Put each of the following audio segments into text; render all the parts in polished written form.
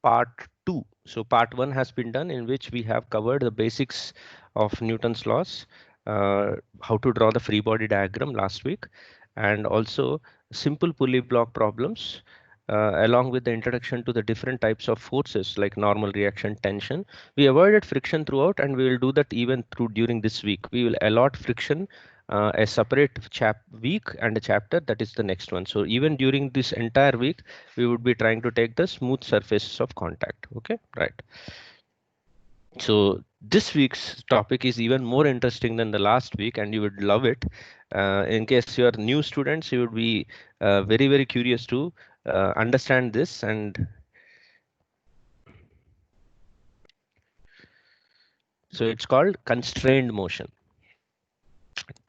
part 2. So part 1 has been done, in which we have covered the basics of Newton's laws, how to draw the free body diagram last week, and also simple pulley block problems, along with the introduction to the different types of forces like normal reaction, tension. We avoided friction throughout, and we will do that even through during this week. We will allot friction a separate week and a chapter, that is the next one. So even during this entire week, we would be trying to take the smooth surfaces of contact. Okay, right. So this week's topic is even more interesting than the last week, and you would love it. In case you are new students, you would be very, very curious to understand this. And so it's called constrained motion.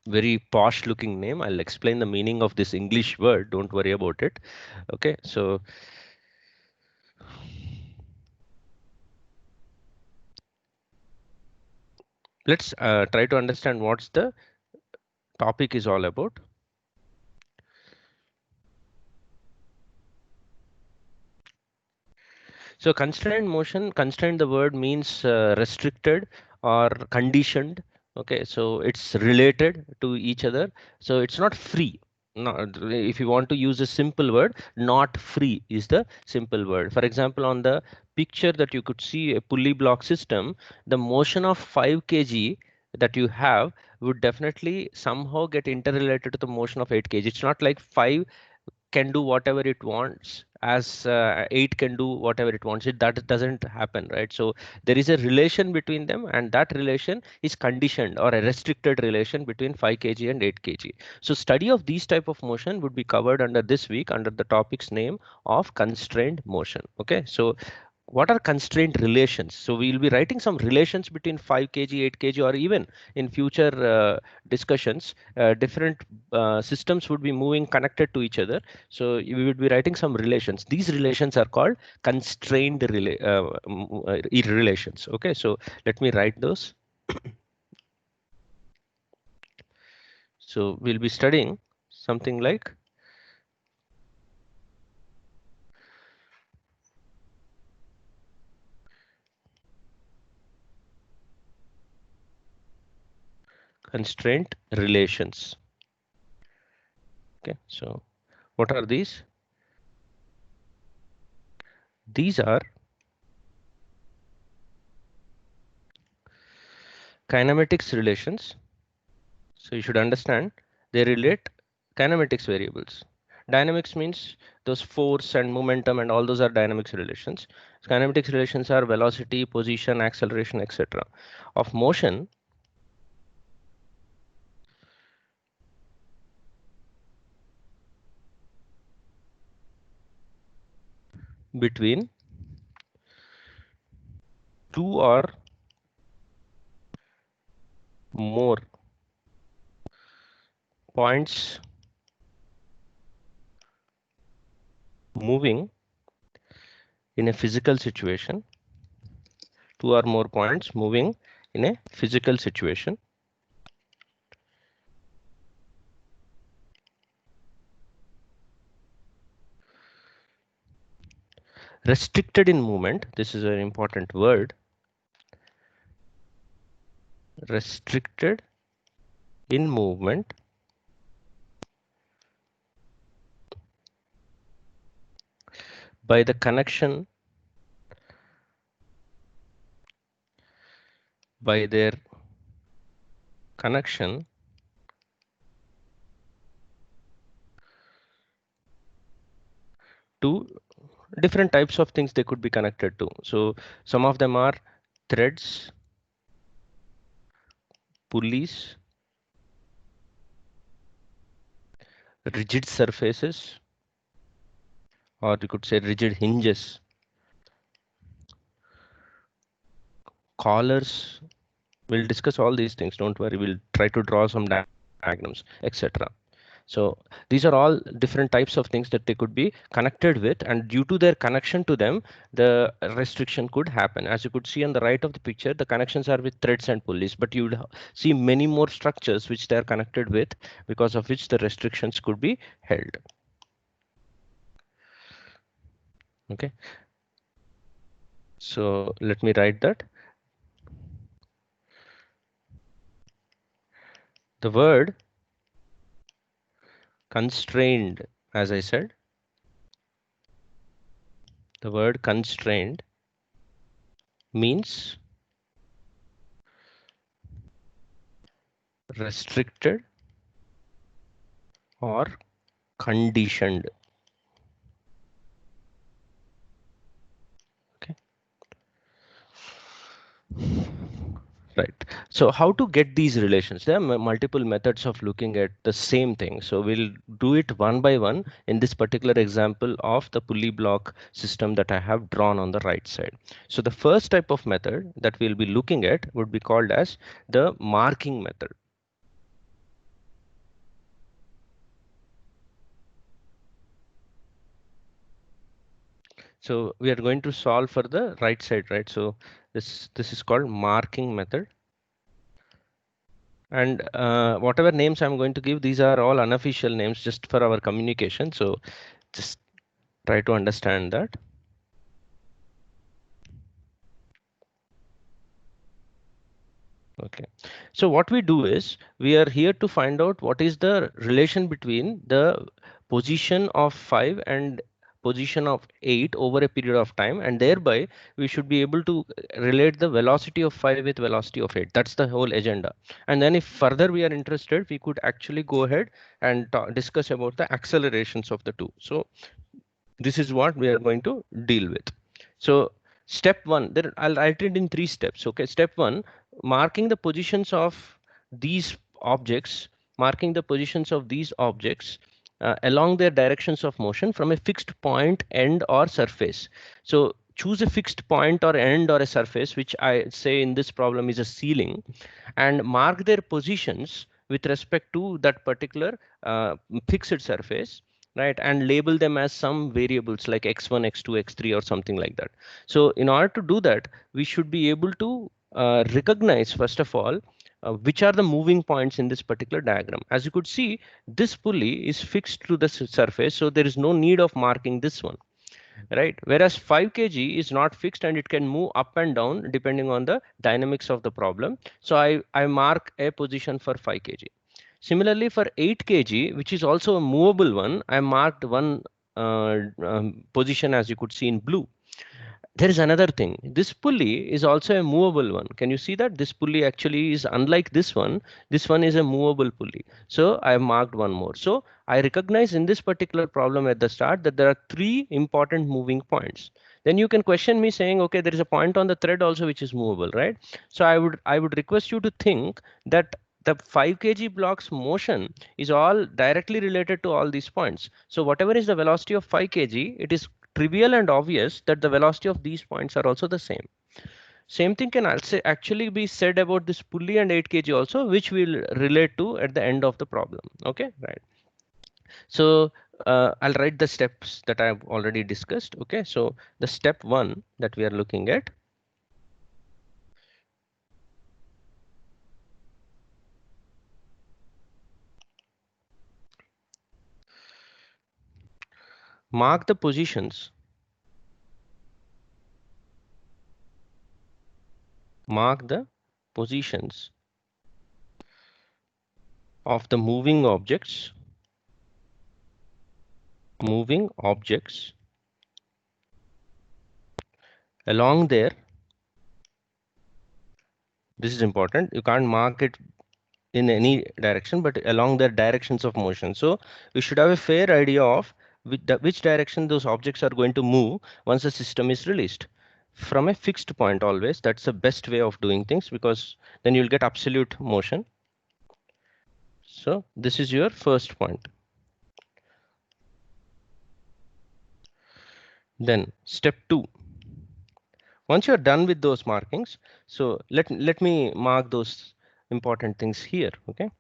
Very posh looking name. I'll explain the meaning of this English word. Don't worry about it. Okay, so let's try to understand what's the topic is all about. So constrained motion, constrained, the word means restricted or conditioned. Okay, so it's related to each other. So it's not free. Not, if you want to use a simple word, not free is the simple word. For example, on the picture that you could see a pulley block system, the motion of 5 kg that you have would definitely somehow get interrelated to the motion of 8 kg. It's not like 5 can do whatever it wants as 8 can do whatever it wants. That doesn't happen, right? So there is a relation between them, and that relation is conditioned or a restricted relation between 5 kg and 8 kg. So study of these type of motion would be covered under this week under the topic's name of constrained motion. Okay, so what are constraint relations? So we will be writing some relations between 5 kg, 8 kg, or even in future discussions, different systems would be moving connected to each other. So we would be writing some relations. These relations are called constrained relations. Okay, so let me write those. So we'll be studying something like constraint relations. Okay, so what are these? These are kinematics relations. So you should understand they relate kinematics variables. Dynamics means those force and momentum and all those are dynamics relations. So kinematics relations are velocity, position, acceleration, etc. Of motion, between two or more points moving in a physical situation, two or more points moving in a physical situation. Restricted in movement, this is an important word. Restricted in movement by the connection, by their connection to different types of things they could be connected to. So some of them are threads, pulleys, rigid surfaces, or you could say rigid hinges, collars. We'll discuss all these things. Don't worry. We'll try to draw some diagrams, etc. So these are all different types of things that they could be connected with, and due to their connection to them, the restriction could happen. As you could see on the right of the picture, the connections are with threads and pulleys, but you would see many more structures which they are connected with, because of which the restrictions could be held. Okay. So let me write that. The word constrained, as I said, the word constrained means restricted or conditioned. Okay. Right. So how to get these relations? There are multiple methods of looking at the same thing. So we'll do it one by one in this particular example of the pulley block system that I have drawn on the right side. So the first type of method that we'll be looking at would be called as the marking method. So we are going to solve for the right side, right? So this is called marking method. And whatever names I'm going to give, these are all unofficial names just for our communication. So just try to understand that. Okay. So what we do is we are here to find out what is the relation between the position of 5 and position of 8 over a period of time, and thereby we should be able to relate the velocity of 5 with velocity of 8. That's the whole agenda. And then if further we are interested, we could actually go ahead and discuss about the accelerations of the two. So this is what we are going to deal with. So step one, there I'll write it in 3 steps. Okay, step one, marking the positions of these objects, marking the positions of these objects along their directions of motion from a fixed point, end, or surface. So choose a fixed point or end or a surface, which I say in this problem is a ceiling, and mark their positions with respect to that particular fixed surface, right? And label them as some variables like x1, x2, x3, or something like that. So in order to do that, we should be able to recognize, first of all, which are the moving points in this particular diagram. As you could see, this pulley is fixed to the surface, so there is no need of marking this one, right? Whereas 5 kg is not fixed and it can move up and down depending on the dynamics of the problem. So I mark a position for 5 kg. Similarly, for 8 kg, which is also a movable one, I marked one position, as you could see in blue. There is another thing. This pulley is also a movable one. Can you see that? This pulley actually is unlike this one. This one is a movable pulley. So I have marked one more. So I recognize in this particular problem at the start that there are 3 important moving points. Then you can question me saying, okay, there is a point on the thread also which is movable, right? So I would request you to think that the 5 kg block's motion is all directly related to all these points. So whatever is the velocity of 5 kg, it is trivial and obvious that the velocity of these points are also the same. Same thing can also actually be said about this pulley and 8 kg also, which we'll relate to at the end of the problem. Okay, right. So I'll write the steps that I've already discussed. Okay, so the step one that we are looking at, mark the positions, mark the positions of the moving objects along their, this is important, you can't mark it in any direction, but along their directions of motion. So we should have a fair idea of which direction those objects are going to move once the system is released. From a fixed point always, that's the best way of doing things, because then you'll get absolute motion. So this is your first point. Then step two. Once you're done with those markings, so let me mark those important things here. Okay.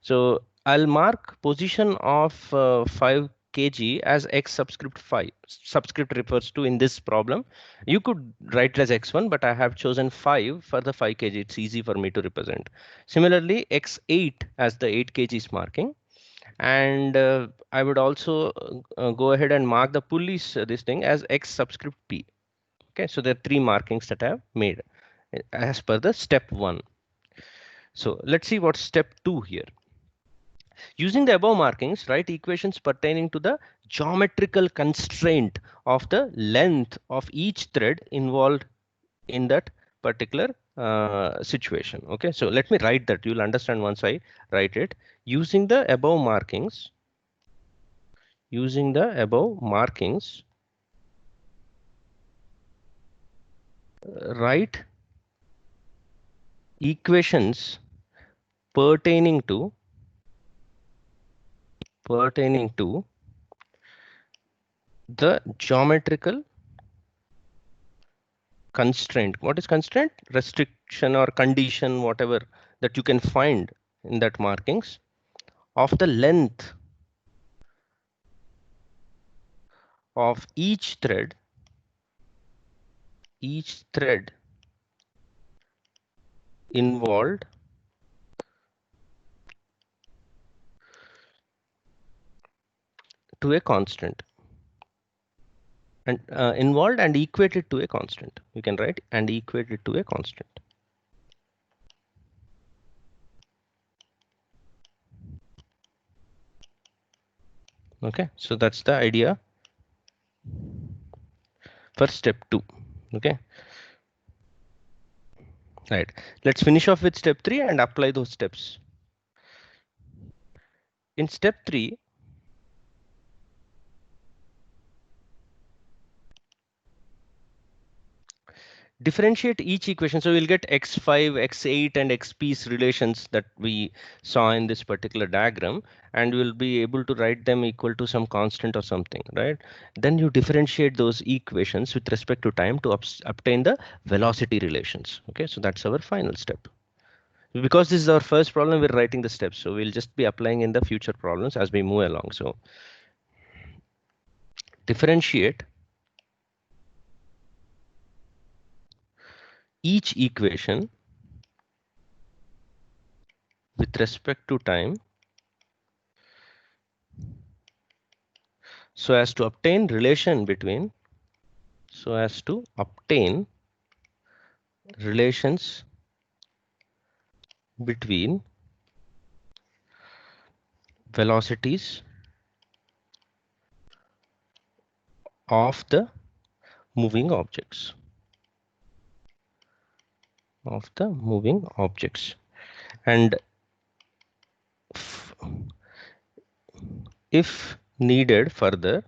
So I'll mark position of 5 kg as x subscript 5. Subscript refers to in this problem. You could write it as x1, but I have chosen 5 for the 5 kg. It's easy for me to represent. Similarly, x8 as the 8 kgs marking. And I would also go ahead and mark the pulleys, this thing, as x subscript p. Okay, so there are 3 markings that I have made as per the step 1. So let's see what step 2 here. Using the above markings, write equations pertaining to the geometrical constraint of the length of each thread involved in that particular situation. Okay, so let me write that. You'll understand once I write it. Using the above markings, write equations pertaining to the geometrical constraint. What is constraint? Restriction or condition, whatever that you can find in that markings of the length of each thread involved to a constant, and involved and equated to a constant. You can write and equated to a constant. Okay, so that's the idea for step 2. Okay, right. Let's finish off with step 3 and apply those steps. In step 3, differentiate each equation. So we'll get x5, x8 and xp's relations that we saw in this particular diagram, and we'll be able to write them equal to some constant or something, right? Then you differentiate those equations with respect to time to obtain the velocity relations. Okay, so that's our final step. Because this is our first problem, we're writing the steps, so we'll just be applying in the future problems as we move along. So differentiate each equation with respect to time so as to obtain relations between velocities of the moving objects. And if needed further,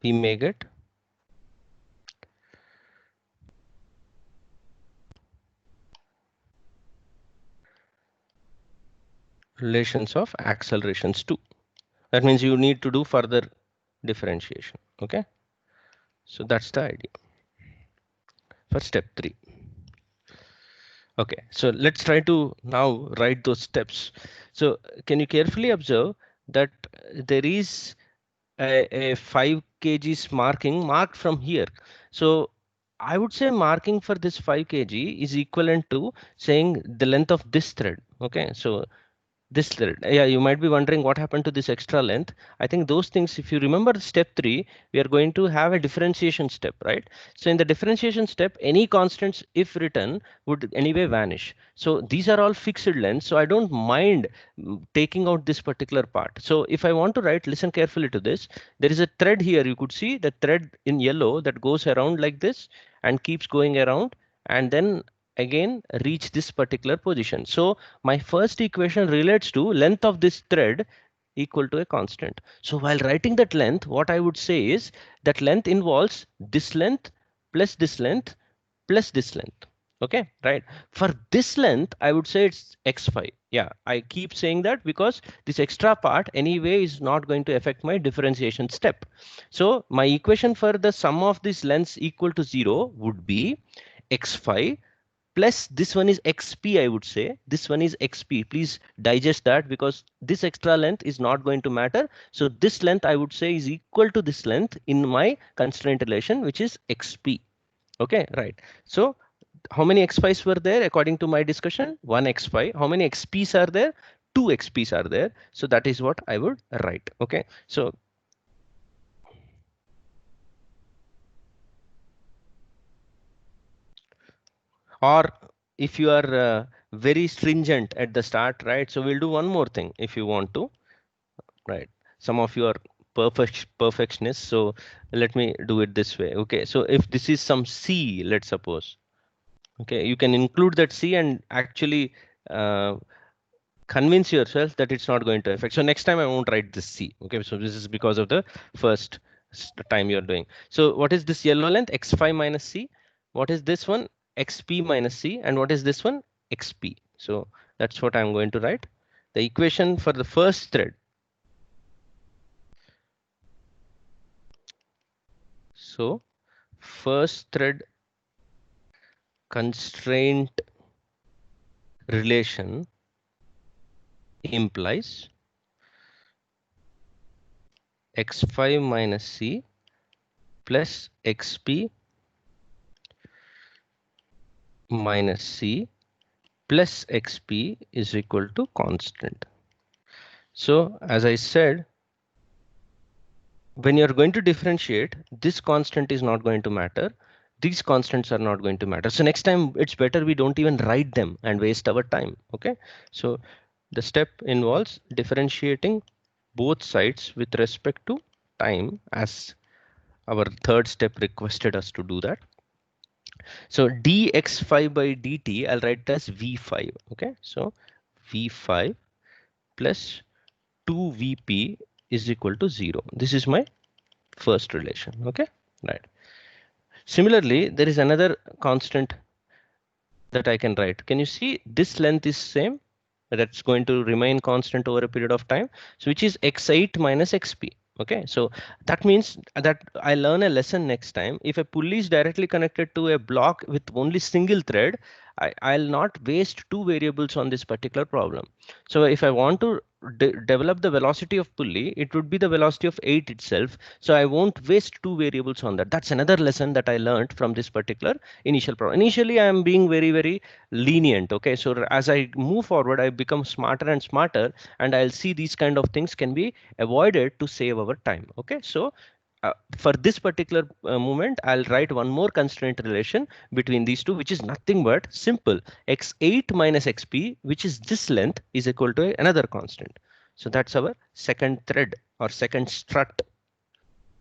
we may get relations of accelerations too. That means you need to do further differentiation. Okay, so that's the idea for step 3. Okay, so let's try to now write those steps. So can you carefully observe that there is a 5 kgs marking marked from here. So I would say marking for this 5 kg is equivalent to saying the length of this thread. Okay, so this thread. Yeah, you might be wondering what happened to this extra length. I think those things, if you remember step 3, we are going to have a differentiation step, right? So in the differentiation step, any constants if written would anyway vanish. So these are all fixed lengths. So I don't mind taking out this particular part. So if I want to write, listen carefully to this. There is a thread here. You could see the thread in yellow that goes around like this and keeps going around, and then again reach this particular position. So my first equation relates to length of this thread equal to a constant. So while writing that length, what I would say is that length involves this length plus this length plus this length. Okay, right? For this length, I would say it's x5. Yeah, I keep saying that because this extra part anyway is not going to affect my differentiation step. So my equation for the sum of these lengths equal to 0 would be x5 plus this one is xp. I would say this one is xp. Please digest that because this extra length is not going to matter. So this length I would say is equal to this length in my constraint relation, which is xp. Okay, right. So how many x5s were there according to my discussion? 1 x5. How many xp's are there? 2 xp's are there. So that is what I would write. Okay, so Or if you are very stringent at the start, right? So we'll do one more thing if you want to, right? Some of you are perfectionists, so let me do it this way. Okay, so if this is some C, let's suppose, okay, you can include that C and actually uh, convince yourself that it's not going to affect. So next time I won't write this C. Okay, so this is because of the first time you're doing. So what is this yellow length? X5 minus C. What is this one? XP minus C. And what is this one? XP. So that's what I'm going to write. The equation for the first thread. So first thread constraint relation implies X5 minus C plus XP minus C plus XP is equal to constant. So as I said, when you're going to differentiate, this constant is not going to matter. These constants are not going to matter. So next time it's better we don't even write them and waste our time. Okay. So the step involves differentiating both sides with respect to time, as our third step requested us to do that. So dx5 by dt, I'll write it as v5. Okay. So v5 plus 2vp is equal to 0. This is my first relation. Okay, right. Similarly, there is another constant that I can write. Can you see this length is same? That's going to remain constant over a period of time. So which is x8 minus xp. Okay, so that means that I learn a lesson next time. If a pulley is directly connected to a block with only single thread, I'll not waste two variables on this particular problem. So if I want to develop the velocity of pulley, it would be the velocity of 8 itself. So I won't waste two variables on that. That's another lesson that I learned from this particular initial problem. Initially, I am being very lenient. Okay, so as I move forward, I become smarter and smarter, and I'll see these kind of things can be avoided to save our time. Okay, so for this particular moment, I'll write one more constraint relation between these two, which is nothing but simple x8 minus xp, which is this length, is equal to another constant. So that's our second thread or second strut.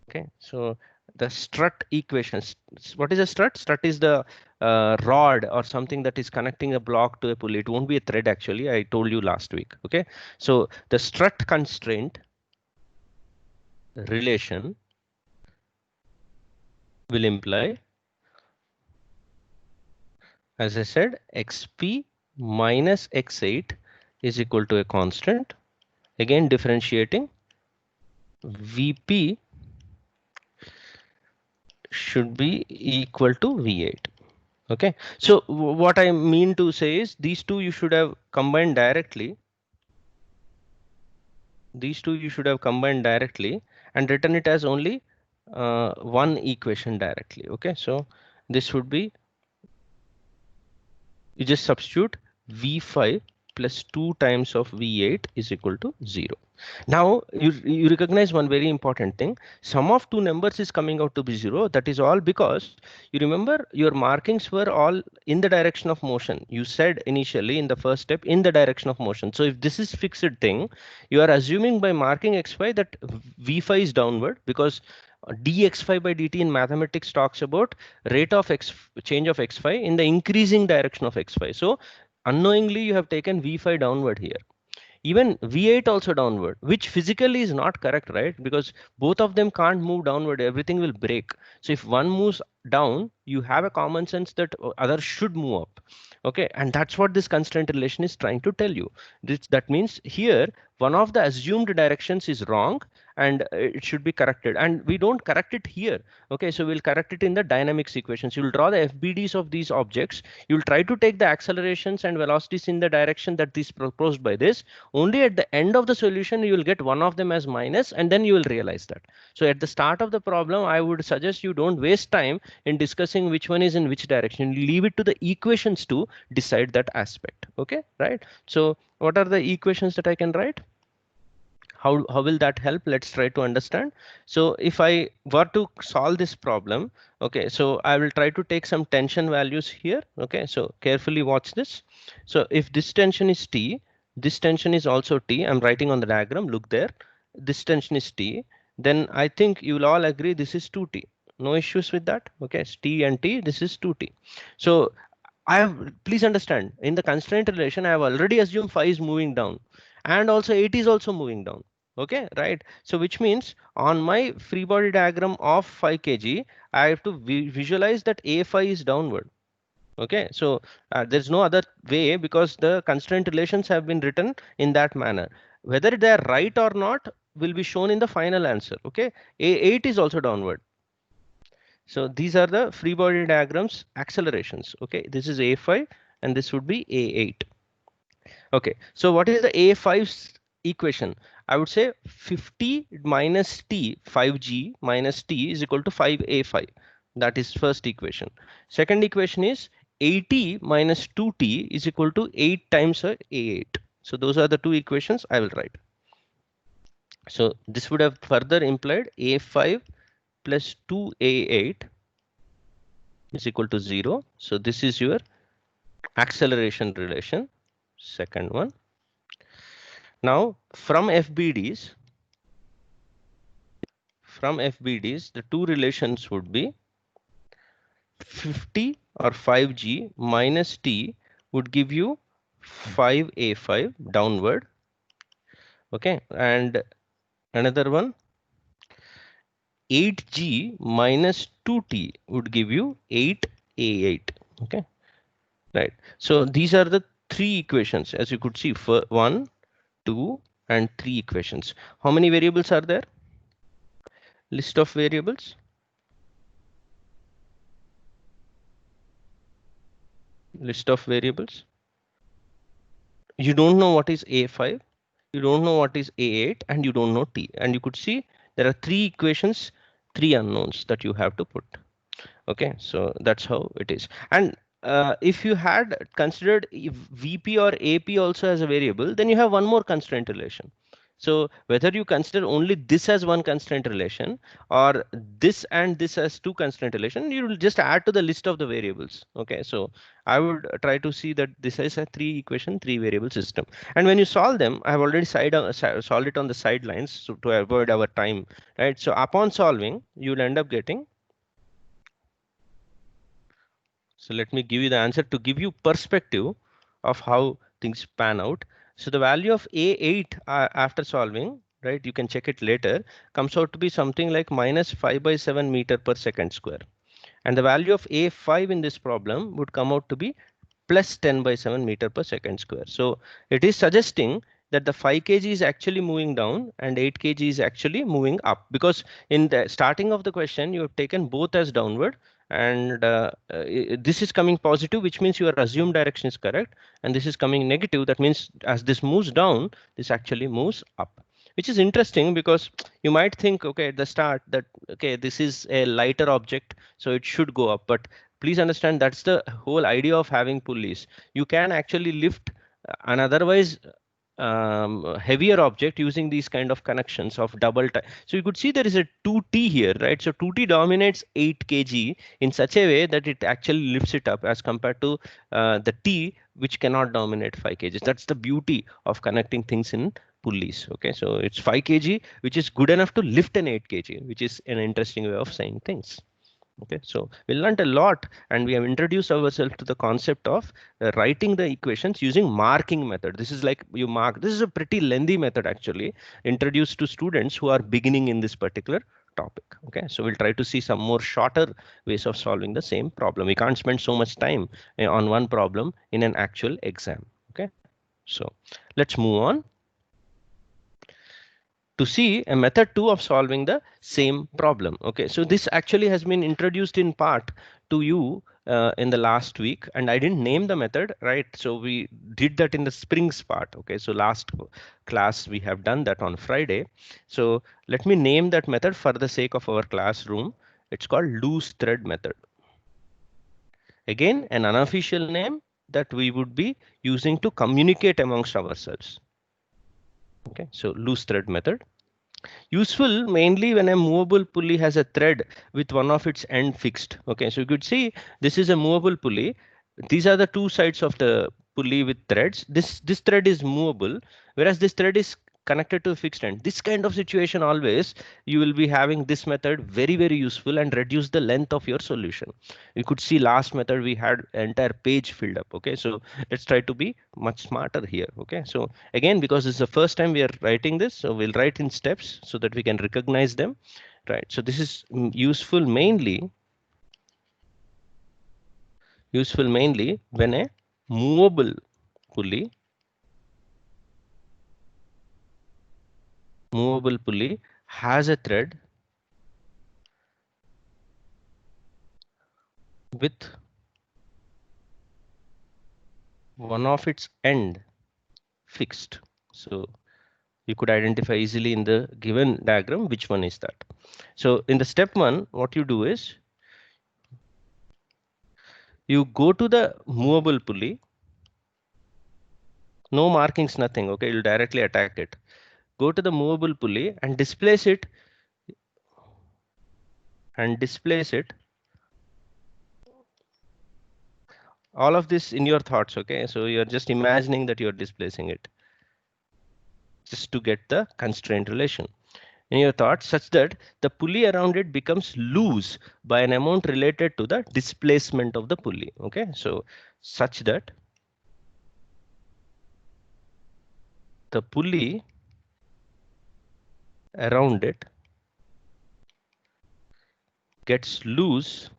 Okay, so the strut equations. What is a strut? Strut is the rod or something that is connecting a block to a pulley. It won't be a thread actually. I told you last week. Okay, so the strut constraint relation will imply, as I said, xp minus x8 is equal to a constant. Again, differentiating, vp should be equal to v8. Okay, so what I mean to say is these two you should have combined directly. These two you should have combined directly and written it as only one equation directly. Okay, so this would be, you just substitute v5 plus 2 times of v8 is equal to 0. Now you recognize one very important thing. Sum of two numbers is coming out to be 0. That is all because you remember your markings were all in the direction of motion. You said initially in the first step in the direction of motion. So if this is fixed thing, you are assuming by marking xy that v5 is downward, because dx5 by dt in mathematics talks about rate of change of x5 in the increasing direction of x5. So unknowingly you have taken v5 downward here. Even v8 also downward, which physically is not correct, right? Because both of them can't move downward, everything will break. So if one moves down, you have a common sense that other should move up. Okay, and that's what this constraint relation is trying to tell you. That means here one of the assumed directions is wrong and it should be corrected, and we don't correct it here. Okay, so we'll correct it in the dynamics equations. You'll draw the FBDs of these objects, you'll try to take the accelerations and velocities in the direction that is proposed by this. Only at the end of the solution you will get one of them as minus, and then you will realize that. So at the start of the problem, I would suggest you don't waste time in discussing which one is in which direction. Leave it to the equations to decide that aspect. Okay, right? So what are the equations that I can write? How will that help? Let's try to understand. So if I were to solve this problem, okay, so I will try to take some tension values here. Okay, so carefully watch this. So if this tension is T, this tension is also T. I'm writing on the diagram. Look there. This tension is T. Then I think you will all agree this is 2T. No issues with that. Okay, it's T and T. This is 2T. So please understand, in the constraint relation, I have already assumed phi is moving down, and also 8 is also moving down. Okay, right? So which means on my free body diagram of 5 kg, I have to visualize that a phi is downward. Okay, so there's no other way because the constraint relations have been written in that manner. Whether they are right or not will be shown in the final answer. Okay, a8 is also downward. So these are the free body diagrams accelerations. Okay, this is A5 and this would be A8. Okay, so what is the A5's equation? I would say 50 minus T, 5G minus T is equal to 5A5. That is first equation. Second equation is 80 minus 2T is equal to 8 times A8. So those are the two equations I will write. So this would have further implied A5 plus 2A8 is equal to 0. So this is your acceleration relation, second one. Now from FBDs, the two relations would be 50 or 5G minus T would give you 5A5 downward. Okay, and another one, 8G minus 2T would give you 8A8. Okay, right. So these are the three equations, as you could see, for 1, 2, and 3 equations. How many variables are there? List of variables. List of variables. You don't know what is A5, you don't know what is A8, and you don't know T. And you could see there are 3 equations, 3 unknowns that you have to put. Okay, so that's how it is. And if you had considered VP or AP also as a variable, then you have one more constraint relation. So whether you consider only this as one constraint relation or this and this as two constraint relation, you will just add to the list of the variables. Okay, so I would try to see that this is a 3 equation, 3 variable system. And when you solve them, I have already solved it on the sidelines so to avoid our time, right? So upon solving, you will end up getting. So let me give you the answer to give you perspective of how things pan out. So the value of A8 after solving, right, you can check it later, comes out to be something like minus 5/7 meter per second square. And the value of A5 in this problem would come out to be plus 10/7 meter per second square. So it is suggesting that the 5 kg is actually moving down and 8 kg is actually moving up, because in the starting of the question you have taken both as downward, and this is coming positive, which means your assumed direction is correct, and this is coming negative. That means as this moves down, this actually moves up, which is interesting because you might think, okay, at the start that, okay, this is a lighter object, so it should go up. But please understand that's the whole idea of having pulleys. You can actually lift an otherwise heavier object using these kind of connections of double tie. So you could see there is a 2T here, right? So 2T dominates 8 kg in such a way that it actually lifts it up as compared to the T, which cannot dominate 5 kg. That's the beauty of connecting things in pulleys. Okay, so it's 5 kg, which is good enough to lift an 8 kg, which is an interesting way of saying things. Okay, so we learned a lot, and we have introduced ourselves to the concept of writing the equations using marking method. This is like you mark. This is a pretty lengthy method actually, introduced to students who are beginning in this particular topic. Okay, so we'll try to see some more shorter ways of solving the same problem. We can't spend so much time on one problem in an actual exam. Okay, so let's move on to see a method 2 of solving the same problem. Okay, so this actually has been introduced in part to you in the last week, and I didn't name the method, right? So we did that in the Springs part. Okay, so last class we have done that on Friday. So let me name that method for the sake of our classroom. It's called loose thread method. Again, an unofficial name that we would be using to communicate amongst ourselves. Okay, so loose thread method. Useful mainly when a movable pulley has a thread with one of its end fixed. Okay, so you could see this is a movable pulley. These are the two sides of the pulley with threads. This thread is movable, whereas this thread is connected to a fixed end. This kind of situation always you will be having this method very useful and reduce the length of your solution. You could see last method we had entire page filled up. Okay, so let's try to be much smarter here. Okay, so again, because this is the first time we are writing this, so we'll write in steps so that we can recognize them. Right, so this is useful mainly when a movable pulley has a thread with one of its end fixed. So you could identify easily in the given diagram which one is that. So in the step one, what you do is you go to the movable pulley, no markings, nothing. Okay, you'll directly attack it. Go to the movable pulley and displace it all of this in your thoughts. Okay, so you're just imagining that you're displacing it just to get the constraint relation in your thoughts, such that the pulley around it becomes loose by an amount related to the displacement of the pulley. Okay, so such that the pulley around it gets loose,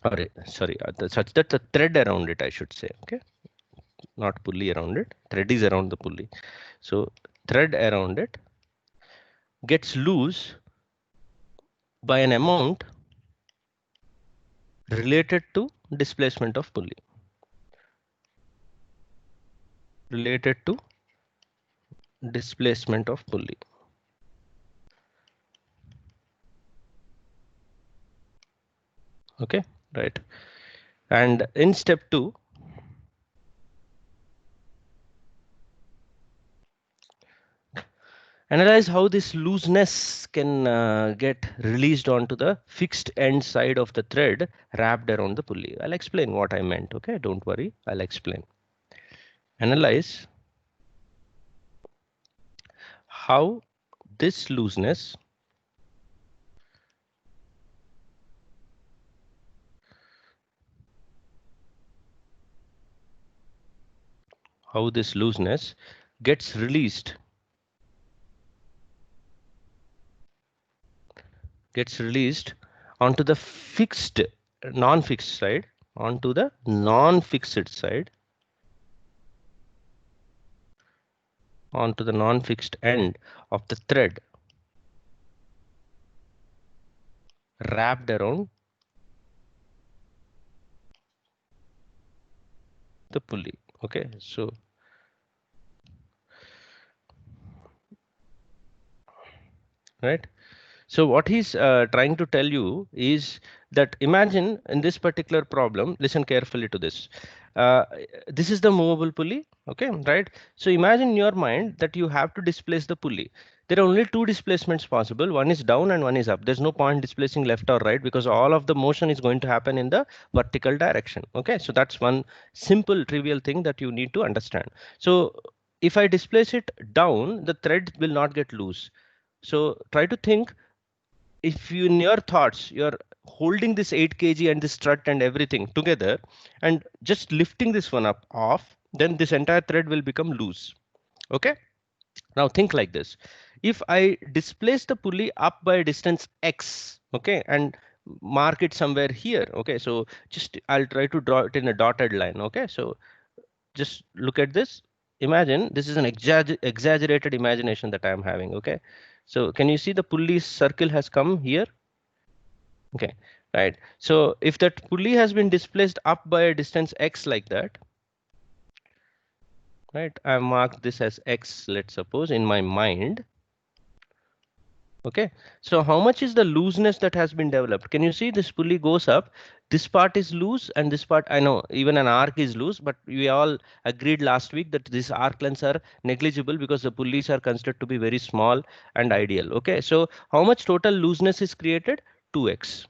or sorry, such that the thread around it, I should say. Okay, not pulley around it, thread is around the pulley. So thread around it gets loose by an amount related to displacement of pulley. Related to displacement of pulley. Okay, right. And in step 2, analyze how this looseness can get released onto the fixed end side of the thread wrapped around the pulley. I'll explain what I meant. Okay, don't worry, I'll explain. Analyze how this looseness gets released onto the fixed non-fixed side, onto the non-fixed side, onto the non-fixed end of the thread wrapped around the pulley. Okay, so right. So what he's trying to tell you is that imagine in this particular problem, listen carefully to this. Uh, this is the movable pulley. Okay, right. So imagine in your mind that you have to displace the pulley. There are only two displacements possible. One is down and one is up. There's no point displacing left or right because all of the motion is going to happen in the vertical direction. Okay, so that's one simple trivial thing that you need to understand. So if I displace it down, the thread will not get loose. So try to think, if you in your thoughts you're holding this 8 kg and this strut and everything together and just lifting this one up off, then this entire thread will become loose. Okay, now think like this. If I displace the pulley up by a distance x, okay, and mark it somewhere here. Okay, so just I'll try to draw it in a dotted line. Okay, so just look at this. Imagine this is an exaggerated imagination that I am having. Okay, so can you see the pulley circle has come here? Okay, right. So if that pulley has been displaced up by a distance x like that, right, I mark this as x, let's suppose, in my mind. Okay, so how much is the looseness that has been developed? Can you see this pulley goes up? This part is loose and this part, I know even an arc is loose, but we all agreed last week that these arc lengths are negligible because the pulleys are considered to be very small and ideal. Okay, so how much total looseness is created? 2x.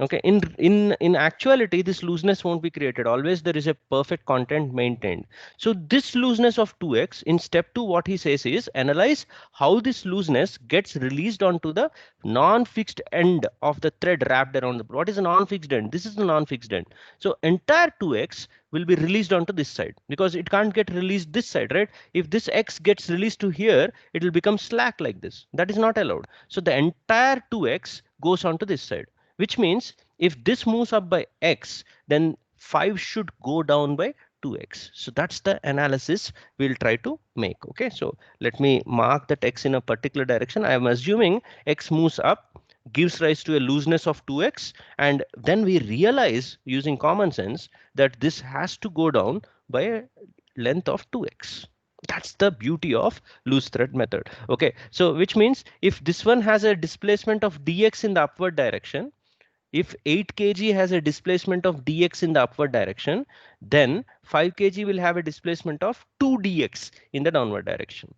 Okay, in actuality, this looseness won't be created. Always there is a perfect content maintained. So this looseness of 2x, in step 2, what he says is analyze how this looseness gets released onto the non-fixed end of the thread wrapped around the. What is a non-fixed end? This is the non-fixed end. So entire 2x will be released onto this side because it can't get released this side, right? If this x gets released to here, it will become slack like this. That is not allowed. So the entire 2x goes onto this side, which means if this moves up by x, then 5 should go down by 2x. So that's the analysis we'll try to make. Okay, so let me mark that x in a particular direction. I am assuming x moves up, gives rise to a looseness of 2x, and then we realize using common sense that this has to go down by a length of 2x. That's the beauty of loose thread method. Okay, so which means if this one has a displacement of dx in the upward direction, if 8 kg has a displacement of dx in the upward direction, then 5 kg will have a displacement of 2 dx in the downward direction.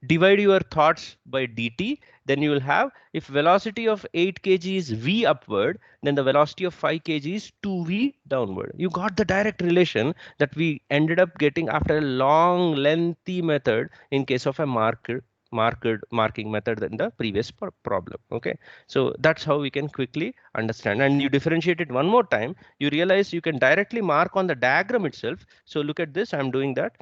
Divide your thoughts by dt, then you will have, if velocity of 8 kg is v upward, then the velocity of 5 kg is 2v downward. You got the direct relation that we ended up getting after a long lengthy method in case of a marking method in the previous problem. Okay, so that's how we can quickly understand, and you differentiate it one more time, you realize you can directly mark on the diagram itself. So look at this, I'm doing that.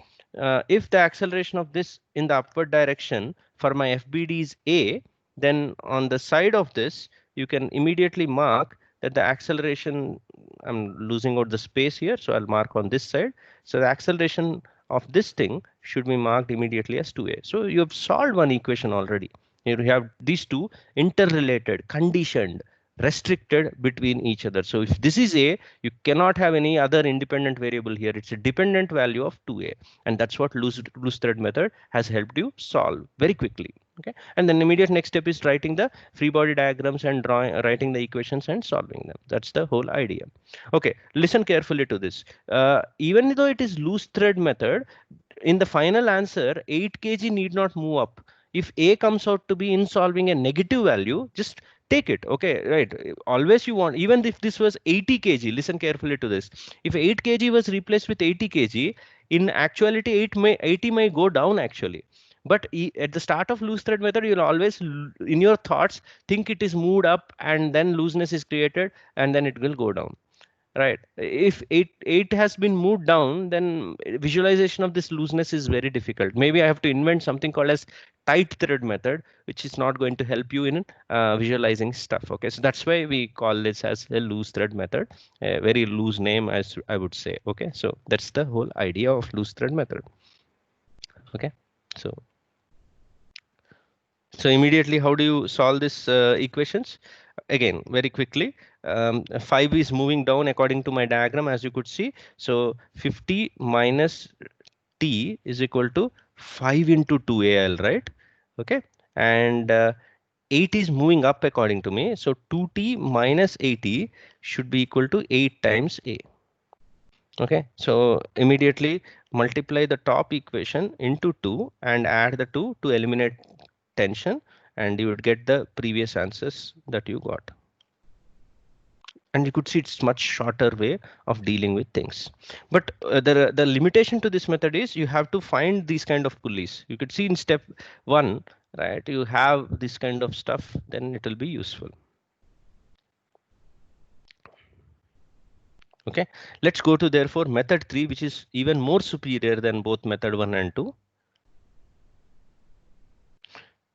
If the acceleration of this in the upward direction for my FBD is a, then on the side of this you can immediately mark that the acceleration, I'm losing out the space here, so I'll mark on this side. So the acceleration of this thing should be marked immediately as 2a. So you have solved one equation already. You have these two interrelated, conditioned, restricted between each other. So if this is a, you cannot have any other independent variable here. It's a dependent value of 2a, and that's what loose thread method has helped you solve very quickly. Okay, and then immediate next step is writing the free body diagrams and writing the equations and solving them. That's the whole idea. Okay, listen carefully to this. Even though it is loose thread method, in the final answer 8 kg need not move up. If a comes out to be in solving a negative value, just take it. Okay, right, always you want, even if this was 80 kg, listen carefully to this, if 8 kg was replaced with 80 kg, in actuality 80 may go down actually. But at the start of loose thread method, you'll always in your thoughts think it is moved up and then looseness is created and then it will go down. Right. If eight has been moved down, then visualization of this looseness is very difficult. Maybe I have to invent something called as tight thread method, which is not going to help you in visualizing stuff. Okay, so that's why we call this as a loose thread method, a very loose name, as I would say. Okay, so that's the whole idea of loose thread method. Okay, so immediately, how do you solve this equations? Again, very quickly, 5 is moving down according to my diagram, as you could see. So 50 minus t is equal to 5 into 2al, right? Okay, and 8 is moving up according to me. So 2t minus 80 should be equal to 8 times a. Okay, so immediately multiply the top equation into 2 and add the 2 to eliminate tension, and you would get the previous answers that you got. And you could see it's much shorter way of dealing with things. But the limitation to this method is you have to find these kind of pulleys. You could see in step 1, right? You have this kind of stuff, then it will be useful. Okay, let's go to therefore method 3, which is even more superior than both method 1 and 2.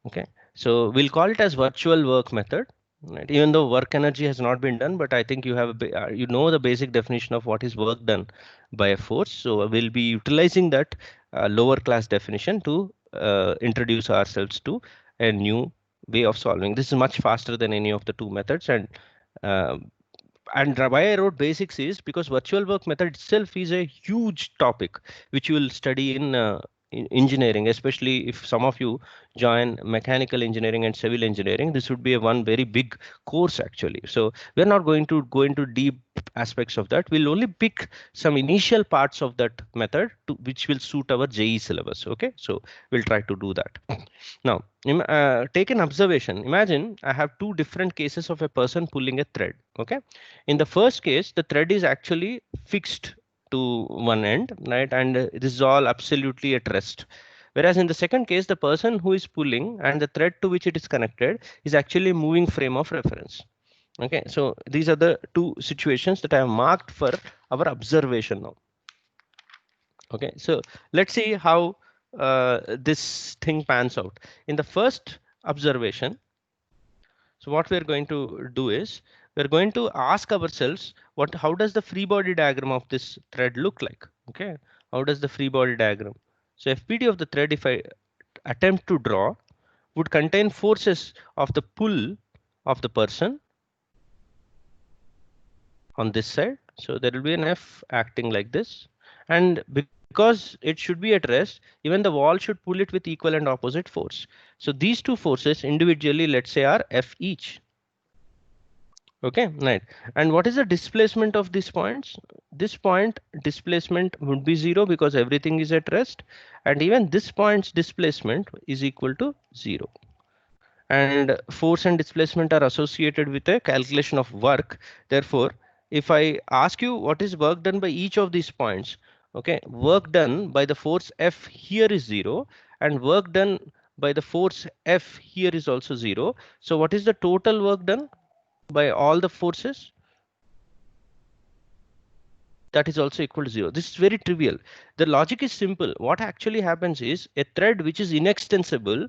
Okay, so we'll call it as virtual work method. Right? Even though work energy has not been done, but I think you have you know the basic definition of what is work done by a force. So we'll be utilizing that lower class definition to introduce ourselves to a new way of solving. This is much faster than any of the two methods, uh, and why I wrote basics is because virtual work method itself is a huge topic which you will study in engineering, especially if some of you join mechanical engineering and civil engineering, this would be a one very big course actually. So we're not going to go into deep aspects of that. We'll only pick some initial parts of that method to which will suit our JE syllabus. Okay, so we'll try to do that. Now, take an observation. Imagine I have two different cases of a person pulling a thread. Okay, in the first case, the thread is actually fixed to one end, right? And this is all absolutely at rest. Whereas in the second case, the person who is pulling and the thread to which it is connected is actually a moving frame of reference. Okay, so these are the two situations that I have marked for our observation now. Okay, so let's see how this thing pans out. In the first observation, so what we're going to do is we're going to ask ourselves how does the free body diagram of this thread look like? Okay, how does the free body diagram? So FBD of the thread, if I attempt to draw, would contain forces of the pull of the person on this side. So there will be an F acting like this, and because it should be at rest, even the wall should pull it with equal and opposite force. So these two forces individually, let's say, are F each. Okay, right. And what is the displacement of these points? This point displacement would be 0 because everything is at rest, and even this point's displacement is equal to 0. And force and displacement are associated with a calculation of work. Therefore, if I ask you what is work done by each of these points, okay, work done by the force F here is 0, and work done by the force F here is also 0. So what is the total work done by all the forces? That is also equal to 0. This is very trivial. The logic is simple. What actually happens is a thread which is inextensible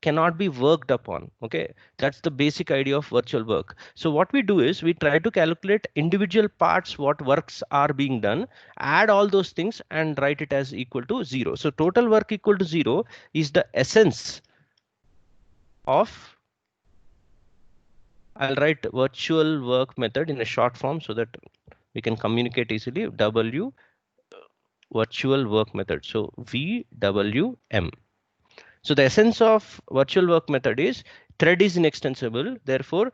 cannot be worked upon. Okay, that's the basic idea of virtual work. So what we do is we try to calculate individual parts, what works are being done, add all those things and write it as equal to 0. So total work equal to 0 is the essence of, I'll write virtual work method in a short form so that we can communicate easily. W virtual work method. So VWM. So the essence of virtual work method is thread is inextensible. Therefore,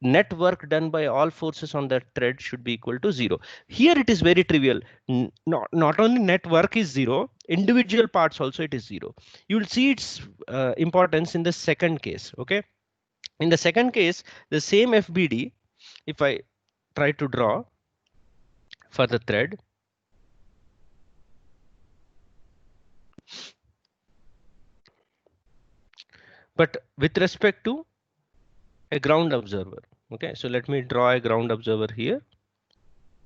net work done by all forces on that thread should be equal to 0. Here it is very trivial. Not only net work is 0, individual parts also it is 0. You will see its importance in the second case. Okay. In the second case, the same FBD, if I try to draw for the thread, but with respect to a ground observer. Okay, so let me draw a ground observer here.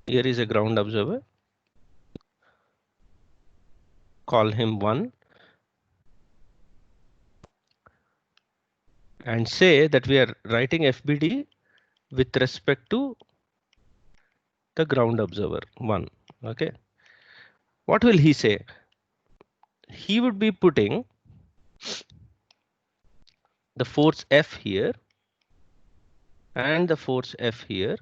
Here is a ground observer. Call him 1. And say that we are writing FBD with respect to the ground observer 1. Okay. What will he say? He would be putting the force F here and the force F here.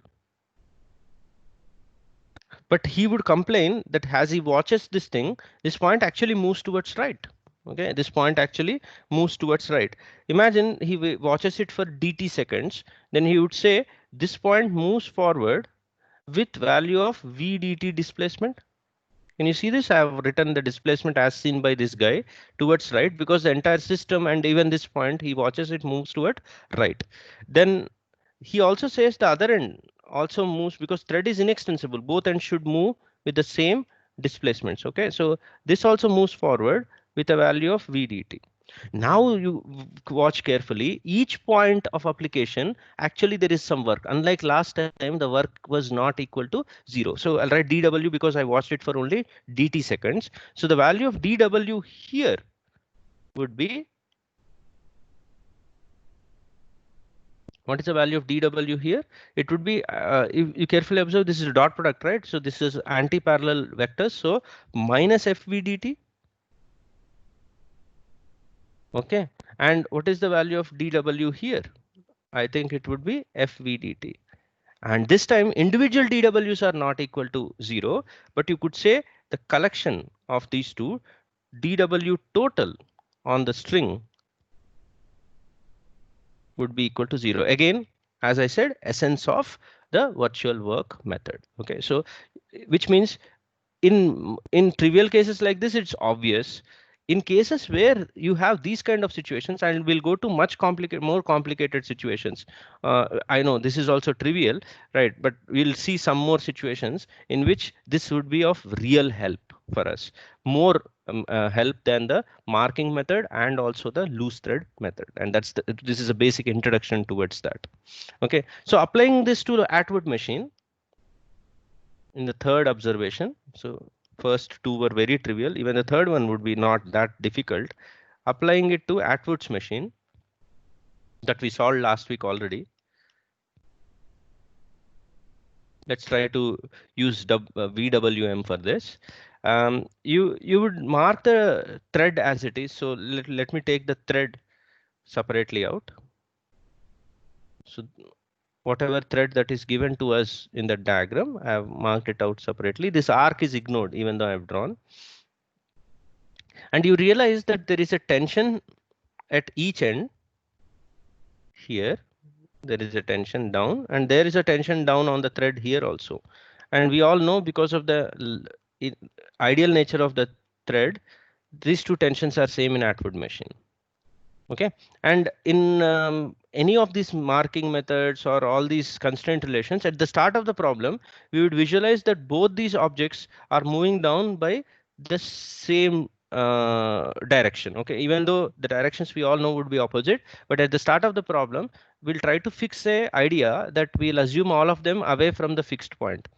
But he would complain that as he watches this thing, this point actually moves towards right. Okay, this point actually moves towards right. Imagine he watches it for dt seconds, then he would say this point moves forward with value of v dt displacement. Can you see this? I have written the displacement as seen by this guy towards right because the entire system and even this point he watches it moves toward right. Then he also says the other end also moves because thread is inextensible. Both ends should move with the same displacements. Okay, so this also moves forward with a value of vdt. Now you watch carefully. Each point of application, actually there is some work. Unlike last time, the work was not equal to 0. So I'll write dw because I watched it for only dt seconds. So the value of dw here would be, what is the value of dw here? It would be, if you carefully observe, this is a dot product, right? So this is anti-parallel vectors. So minus fv dt. Okay. And what is the value of dw here? I think it would be fv dt. And this time individual dw's are not equal to 0, but you could say the collection of these two dw total on the string would be equal to 0. Again, as I said, essence of the virtual work method. Okay, so which means in trivial cases like this, it's obvious. In cases where you have these kind of situations, and we'll go to much complicated, more complicated situations. I know this is also trivial, right? But we'll see some more situations in which this would be of real help for us, more help than the marking method and also the loose thread method. And this is a basic introduction towards that. Okay, so applying this to the Atwood machine in the third observation. So first two were very trivial. Even the third one would be not that difficult. Applying it to Atwood's machine that we solved last week already. Let's try to use VWM for this. You would mark the thread as it is. So let me take the thread separately out. So whatever thread that is given to us in the diagram, I have marked it out separately. This arc is ignored even though I have drawn. And you realize that there is a tension at each end. Here there is a tension down, and there is a tension down on the thread here also. And we all know, because of the ideal nature of the thread, these two tensions are same in Atwood machine. Okay, and in any of these marking methods or all these constraint relations, at the start of the problem, we would visualize that both these objects are moving down by the same direction. Okay, even though the directions we all know would be opposite, but at the start of the problem, we'll try to fix a idea that we'll assume all of them away from the fixed point.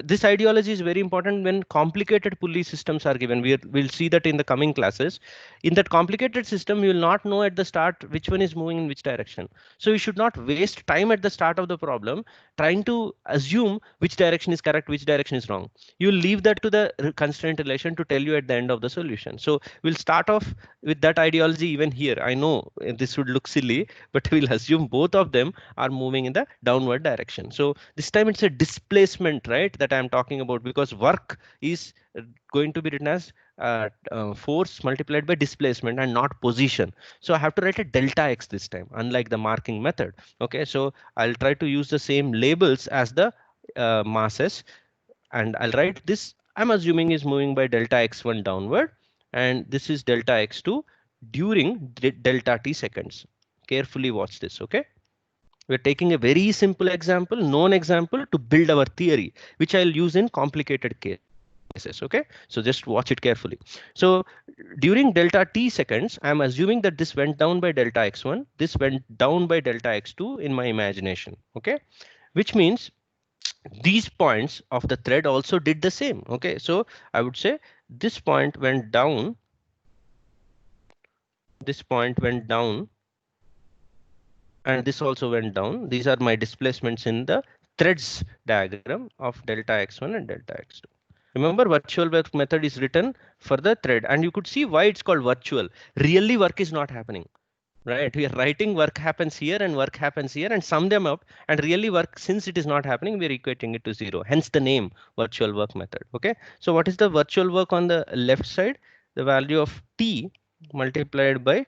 This ideology is very important when complicated pulley systems are given. We'll see that in the coming classes. In that complicated system, you will not know at the start which one is moving in which direction. So you should not waste time at the start of the problem trying to assume which direction is correct, which direction is wrong. You'll leave that to the constraint relation to tell you at the end of the solution. So we'll start off with that ideology even here. I know this would look silly, but we'll assume both of them are moving in the downward direction. So this time it's a displacement, right, that I'm talking about, because work is going to be written as force multiplied by displacement and not position. So I have to write a delta x this time, unlike the marking method. Okay, so I'll try to use the same labels as the masses, and I'll write this. I'm assuming is moving by delta x1 downward, and this is delta x2 during delta t seconds. Carefully watch this. Okay, we're taking a very simple example, known example, to build our theory, which I'll use in complicated cases. Okay, so just watch it carefully. So during delta t seconds, I'm assuming that this went down by delta x1, this went down by delta x2 in my imagination. Okay, which means these points of the thread also did the same. Okay, so I would say this point went down, this point went down, and this also went down. These are my displacements in the threads diagram of delta x1 and delta x2. Remember, virtual work method is written for the thread, and you could see why it's called virtual. Really, work is not happening, right? We are writing work happens here and work happens here and sum them up, and really work, since it is not happening, we are equating it to 0. Hence the name virtual work method. Okay, so what is the virtual work on the left side? The value of t multiplied by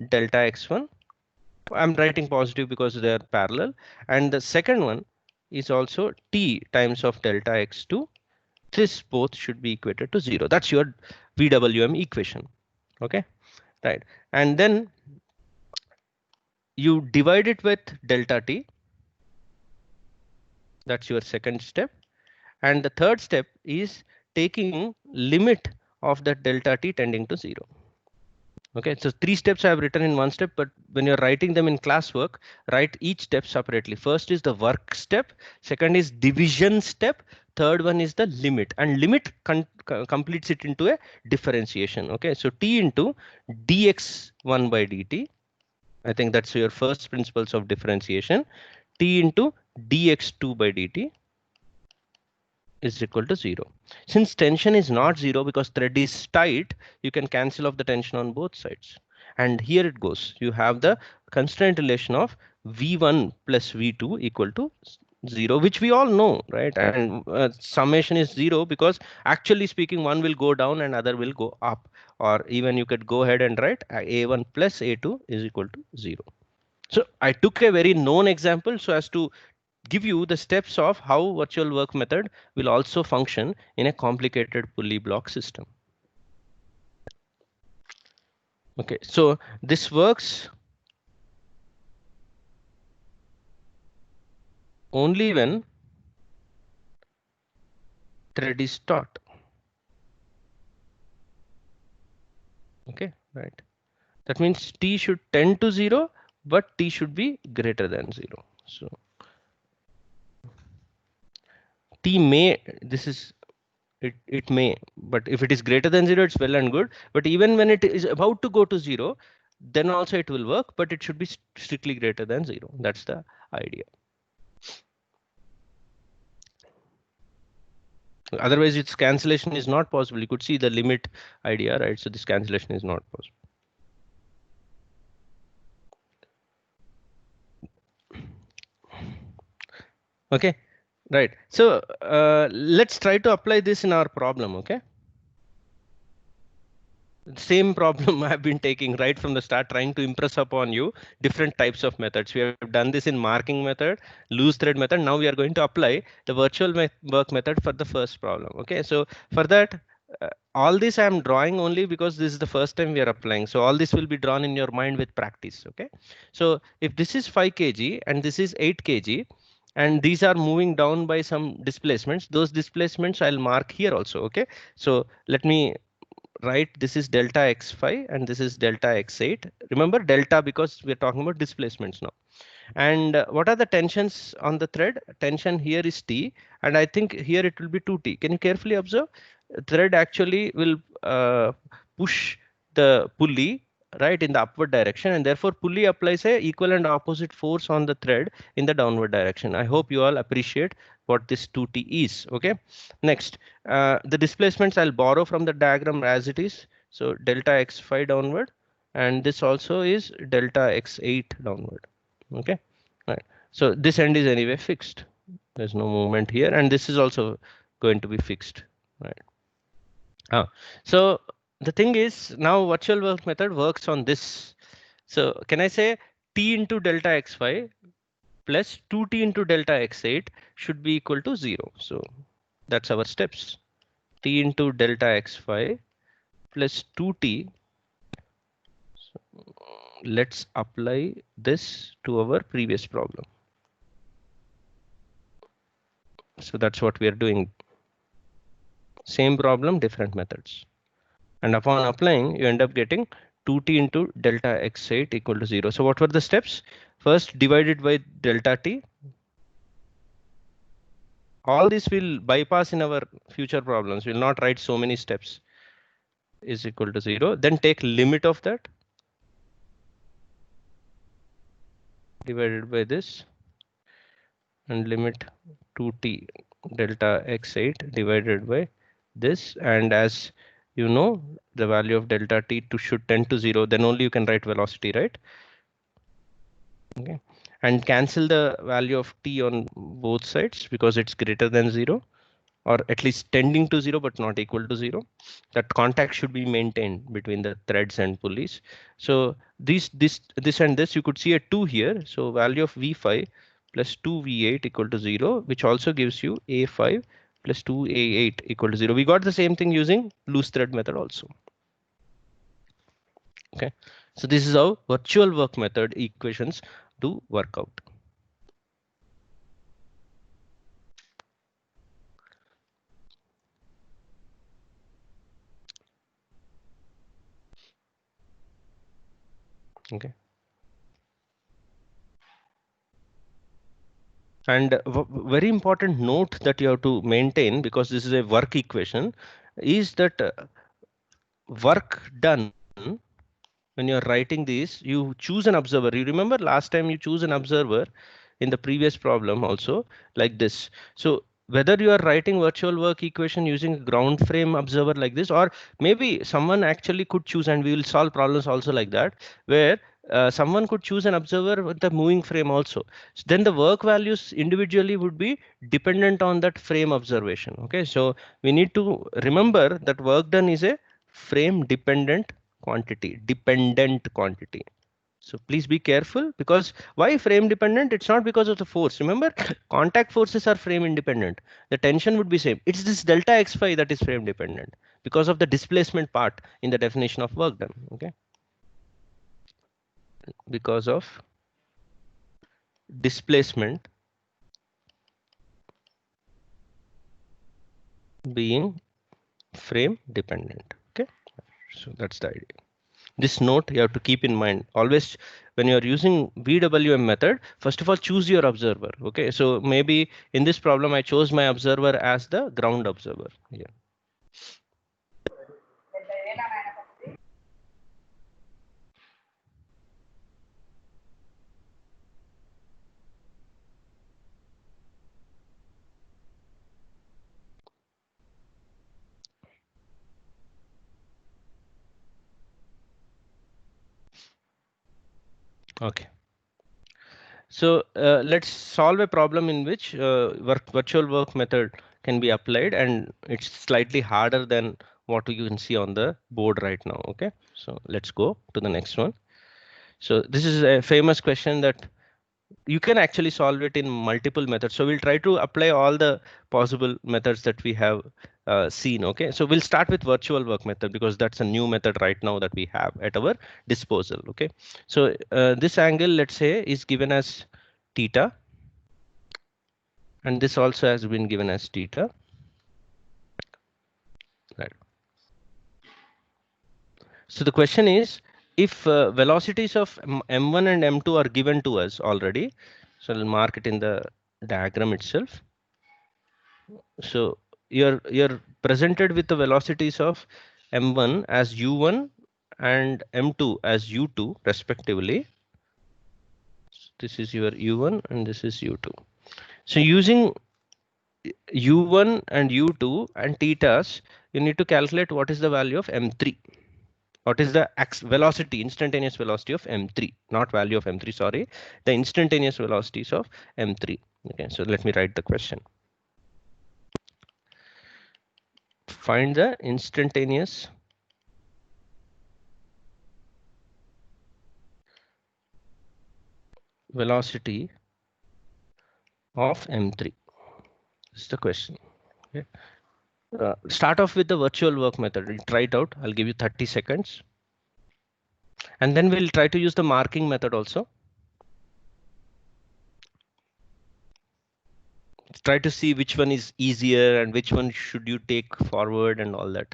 delta x1. I'm writing positive because they are parallel. And the second one is also t times of delta x2. This both should be equated to 0. That's your VWM equation. Okay, right. And then you divide it with delta t. That's your second step. And the third step is taking limit of the delta t tending to 0. Okay, so 3 steps I have written in one step, but when you're writing them in classwork, write each step separately. First is the work step, second is division step, third one is the limit, and limit completes it into a differentiation. Okay, so t into dx1 by dt. I think that's your first principles of differentiation. T into dx2 by dt is equal to 0. Since tension is not 0 because thread is tight, you can cancel off the tension on both sides. And here it goes. You have the constraint relation of V1 plus V2 equal to 0, which we all know, right? And summation is 0 because actually speaking, one will go down and other will go up. Or even you could go ahead and write a1 plus a2 is equal to 0. So I took a very known example so as to give you the steps of how virtual work method will also function in a complicated pulley block system. Okay, so this works only when thread is start. Okay, right. That means t should tend to 0, but t should be greater than 0. So t may, this is it may, but if it is greater than 0, it's well and good. But even when it is about to go to 0, then also it will work, but it should be strictly greater than 0. That's the idea. Otherwise, its cancellation is not possible. You could see the limit idea, right? So this cancellation is not possible. Okay, right. So let's try to apply this in our problem. Okay. Same problem I've been taking right from the start, trying to impress upon you different types of methods. We have done this in marking method, loose thread method. Now we are going to apply the virtual work method for the first problem. Okay, so for that, all this I am drawing only because this is the first time we are applying. So all this will be drawn in your mind with practice. Okay, so if this is 5 kg and this is 8 kg, and these are moving down by some displacements, those displacements I'll mark here also. Okay, so let me right, this is delta x5 and this is delta x8. Remember delta because we're talking about displacements now. And what are the tensions on the thread? Tension here is T, and I think here it will be 2T. Can you carefully observe? Thread actually will push the pulley right in the upward direction, and therefore pulley applies a equal and opposite force on the thread in the downward direction. I hope you all appreciate what this 2T is. Okay. Next, the displacements I'll borrow from the diagram as it is. So delta x5 downward, and this also is delta x8 downward. Okay, right. So this end is anyway fixed. There's no movement here, and this is also going to be fixed, right? So the thing is now virtual work method works on this. So can I say t into delta x5 plus 2t into delta x8 should be equal to 0. So that's our steps. T into delta x5 plus 2t. So let's apply this to our previous problem. So that's what we are doing. Same problem, different methods. And upon applying, you end up getting 2t into delta x8 equal to 0. So what were the steps? First, divided by delta t. All this will bypass in our future problems. We'll not write so many steps is equal to 0. Then take limit of that divided by this and limit 2t delta x8 divided by this. And as you know, the value of delta t should tend to 0, then only you can write velocity, right? Okay, and cancel the value of t on both sides because it's greater than 0, or at least tending to 0 but not equal to 0. That contact should be maintained between the threads and pulleys. So this and this, you could see a 2 here. So value of v5 plus 2v8 equal to 0, which also gives you a5 plus 2a8 equal to 0. We got the same thing using loose thread method also. Okay, so this is how virtual work method equations do work out. Okay. And very important note that you have to maintain, because this is a work equation, is that work done when you're writing this, you choose an observer. You remember last time you choose an observer in the previous problem also like this. So whether you are writing virtual work equation using a ground frame observer like this, or maybe someone actually could choose, and we will solve problems also like that, where someone could choose an observer with the moving frame also. So then the work values individually would be dependent on that frame observation. Okay, so we need to remember that work done is a frame dependent quantity, So please be careful, because why frame dependent? It's not because of the force. Remember, contact forces are frame independent. The tension would be same. It's this delta x phi that is frame dependent because of the displacement part in the definition of work done. Okay, because of displacement being frame dependent. Okay, so that's the idea. This note you have to keep in mind always when you are using VWM method. First of all, choose your observer. Okay, so maybe in this problem I chose my observer as the ground observer here. Okay, so let's solve a problem in which virtual work method can be applied, and it's slightly harder than what you can see on the board right now. Okay, so let's go to the next one. So this is a famous question that you can actually solve it in multiple methods. So we'll try to apply all the possible methods that we have seen. Okay, so we'll start with virtual work method because that's a new method right now that we have at our disposal. Okay, so this angle, let's say, is given as theta, and this also has been given as theta. Right. So the question is, if velocities of m1 and m2 are given to us already, so I'll mark it in the diagram itself. So you're presented with the velocities of m1 as u1 and m2 as u2 respectively. This is your u1 and this is u2. So using u1 and u2 and thetas, you need to calculate what is the value of m3. What is the velocity, instantaneous velocity of m3, not value of m3, sorry, the instantaneous velocities of m3. Okay, so let me write the question. Find the instantaneous velocity of m3 is the question. Okay. Start off with the virtual work method. We'll try it out. I'll give you 30 seconds. And then we'll try to use the marking method also. Try to see which one is easier and which one should you take forward and all that.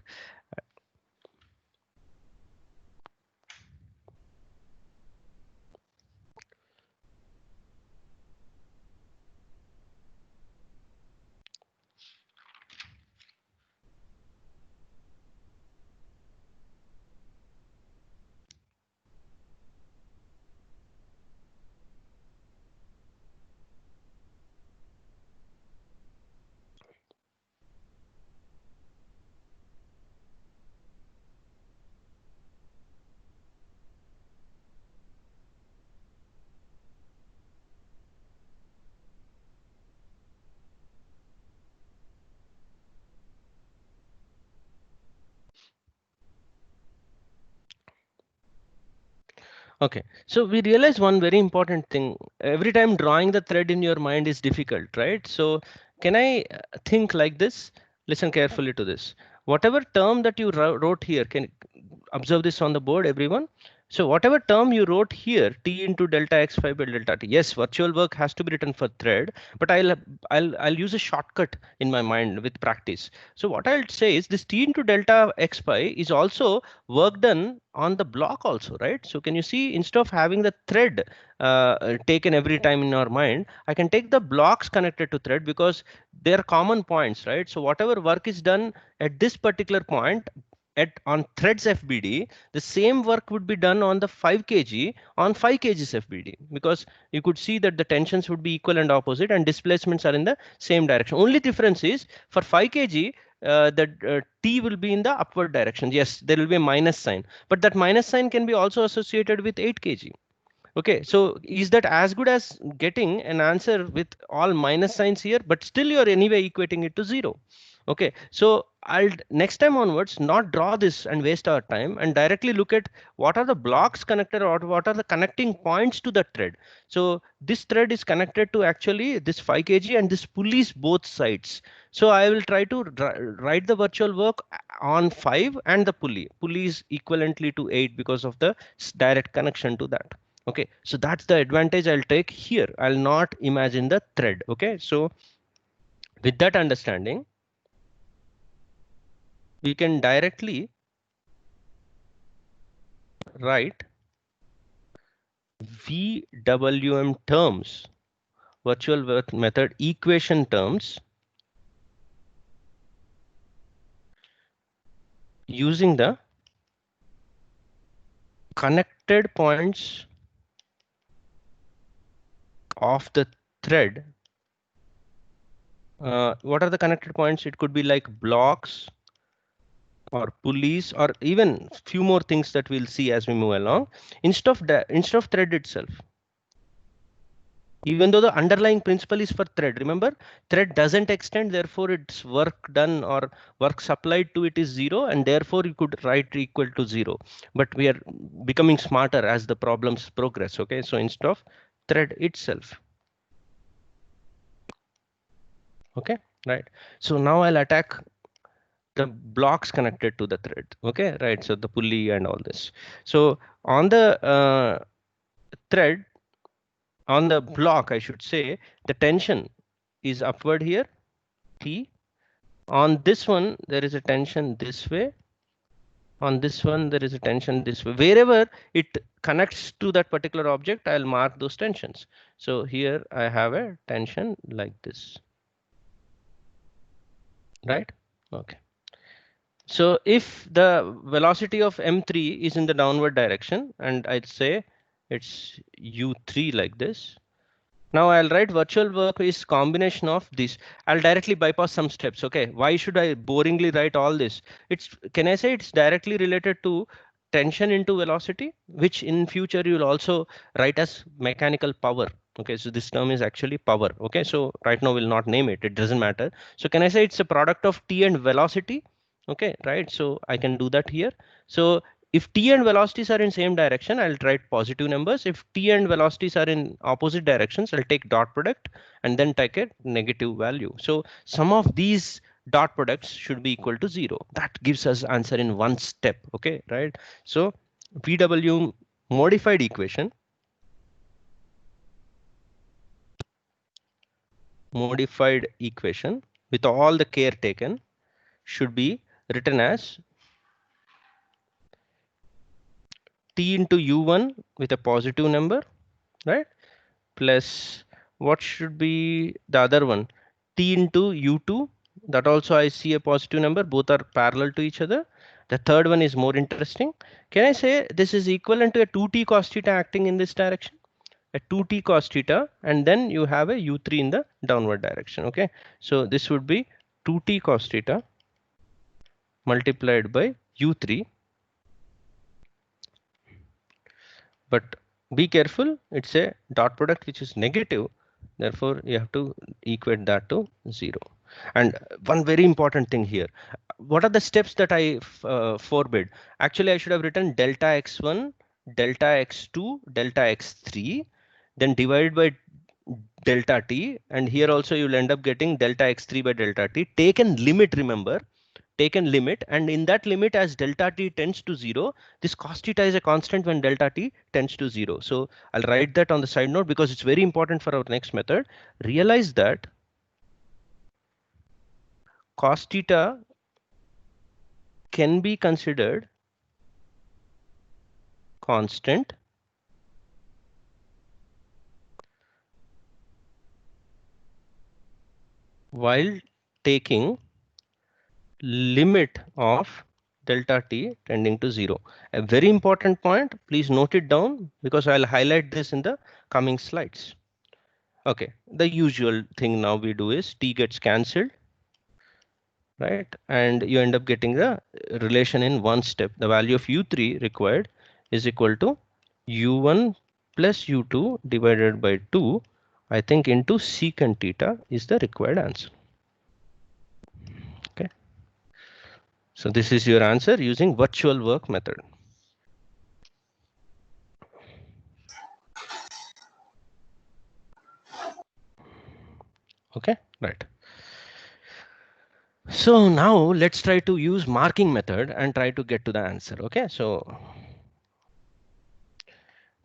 Okay, so we realize one very important thing. Every time drawing the thread in your mind is difficult, right? So can I think like this? Listen carefully to this. Whatever term that you wrote here, can observe this on the board, everyone. So whatever term you wrote here, t into delta x phi by delta t. Yes, virtual work has to be written for thread, but I'll use a shortcut in my mind with practice. So what I'll say is this t into delta x phi is also work done on the block also, right? So can you see, instead of having the thread taken every time in our mind, I can take the blocks connected to thread because they're common points, right? So whatever work is done at this particular point on threads FBD, the same work would be done on the 5 kg on 5 kgs FBD, because you could see that the tensions would be equal and opposite and displacements are in the same direction. Only difference is for 5 kg, the T will be in the upward direction. Yes, there will be a minus sign, but that minus sign can be also associated with 8 kg. Okay, so is that as good as getting an answer with all minus signs here, but still you're anyway equating it to 0? Okay, so I'll next time onwards not draw this and waste our time and directly look at what are the blocks connected or what are the connecting points to the thread. So this thread is connected to actually this 5 kg and this pulleys both sides. So I will try to write the virtual work on 5 and the pulley is equivalently to 8 because of the direct connection to that. Okay, so that's the advantage I'll take here. I'll not imagine the thread. Okay, so with that understanding, we can directly write VWM terms, virtual work method equation terms, using the connected points of the thread. What are the connected points? It could be like blocks or pulleys or even few more things that we'll see as we move along instead of thread itself. Even though the underlying principle is for thread, remember, thread doesn't extend, therefore its work done or work supplied to it is 0, and therefore you could write equal to 0. But we are becoming smarter as the problems progress. Okay, so instead of thread itself. Okay, right. So now I'll attack the blocks connected to the thread. Okay, right. So the pulley and all this. So on the thread, on the block, I should say, the tension is upward here, T. On this one, there is a tension this way. On this one, there is a tension this way. Wherever it connects to that particular object, I'll mark those tensions. So here I have a tension like this, right? Okay. So if the velocity of M3 is in the downward direction, and I'd say it's U3 like this. Now I'll write virtual work is combination of this. I'll directly bypass some steps. Okay, why should I boringly write all this? Can I say it's directly related to tension into velocity, which in future you'll also write as mechanical power. Okay, so this term is actually power. Okay, so right now we'll not name it. It doesn't matter. So can I say it's a product of T and velocity? Okay, right. So I can do that here. So if T and velocities are in same direction, I'll write positive numbers. If T and velocities are in opposite directions, I'll take dot product and then take a negative value. So some of these dot products should be equal to 0. That gives us answer in one step. Okay, right? So VW modified equation with all the care taken should be written as T into U1 with a positive number, right? Plus what should be the other one? T into U2. That also I see a positive number. Both are parallel to each other. The third one is more interesting. Can I say this is equivalent to a 2t cos theta acting in this direction? A 2t cos theta, and then you have a U3 in the downward direction. Okay, so this would be 2t cos theta multiplied by U3. But be careful, it's a dot product which is negative, therefore you have to equate that to 0. And one very important thing here, what are the steps that I forbid? Actually I should have written delta x1, delta x2, delta x3, then divided by delta t, and here also you'll end up getting delta x3 by delta t. Take an limit, remember, taken limit, and in that limit as delta t tends to 0, this cos theta is a constant when delta t tends to 0. So I'll write that on the side note because it's very important for our next method. Realize that cos theta can be considered constant while taking limit of delta t tending to 0. A very important point, please note it down because I'll highlight this in the coming slides. Okay, the usual thing now we do is t gets cancelled, right? And you end up getting the relation in one step. The value of u3 required is equal to u1 plus u2 divided by 2, I think into secant theta is the required answer. Okay. So this is your answer using virtual work method. Okay, right. So now let's try to use marking method and try to get to the answer. Okay, so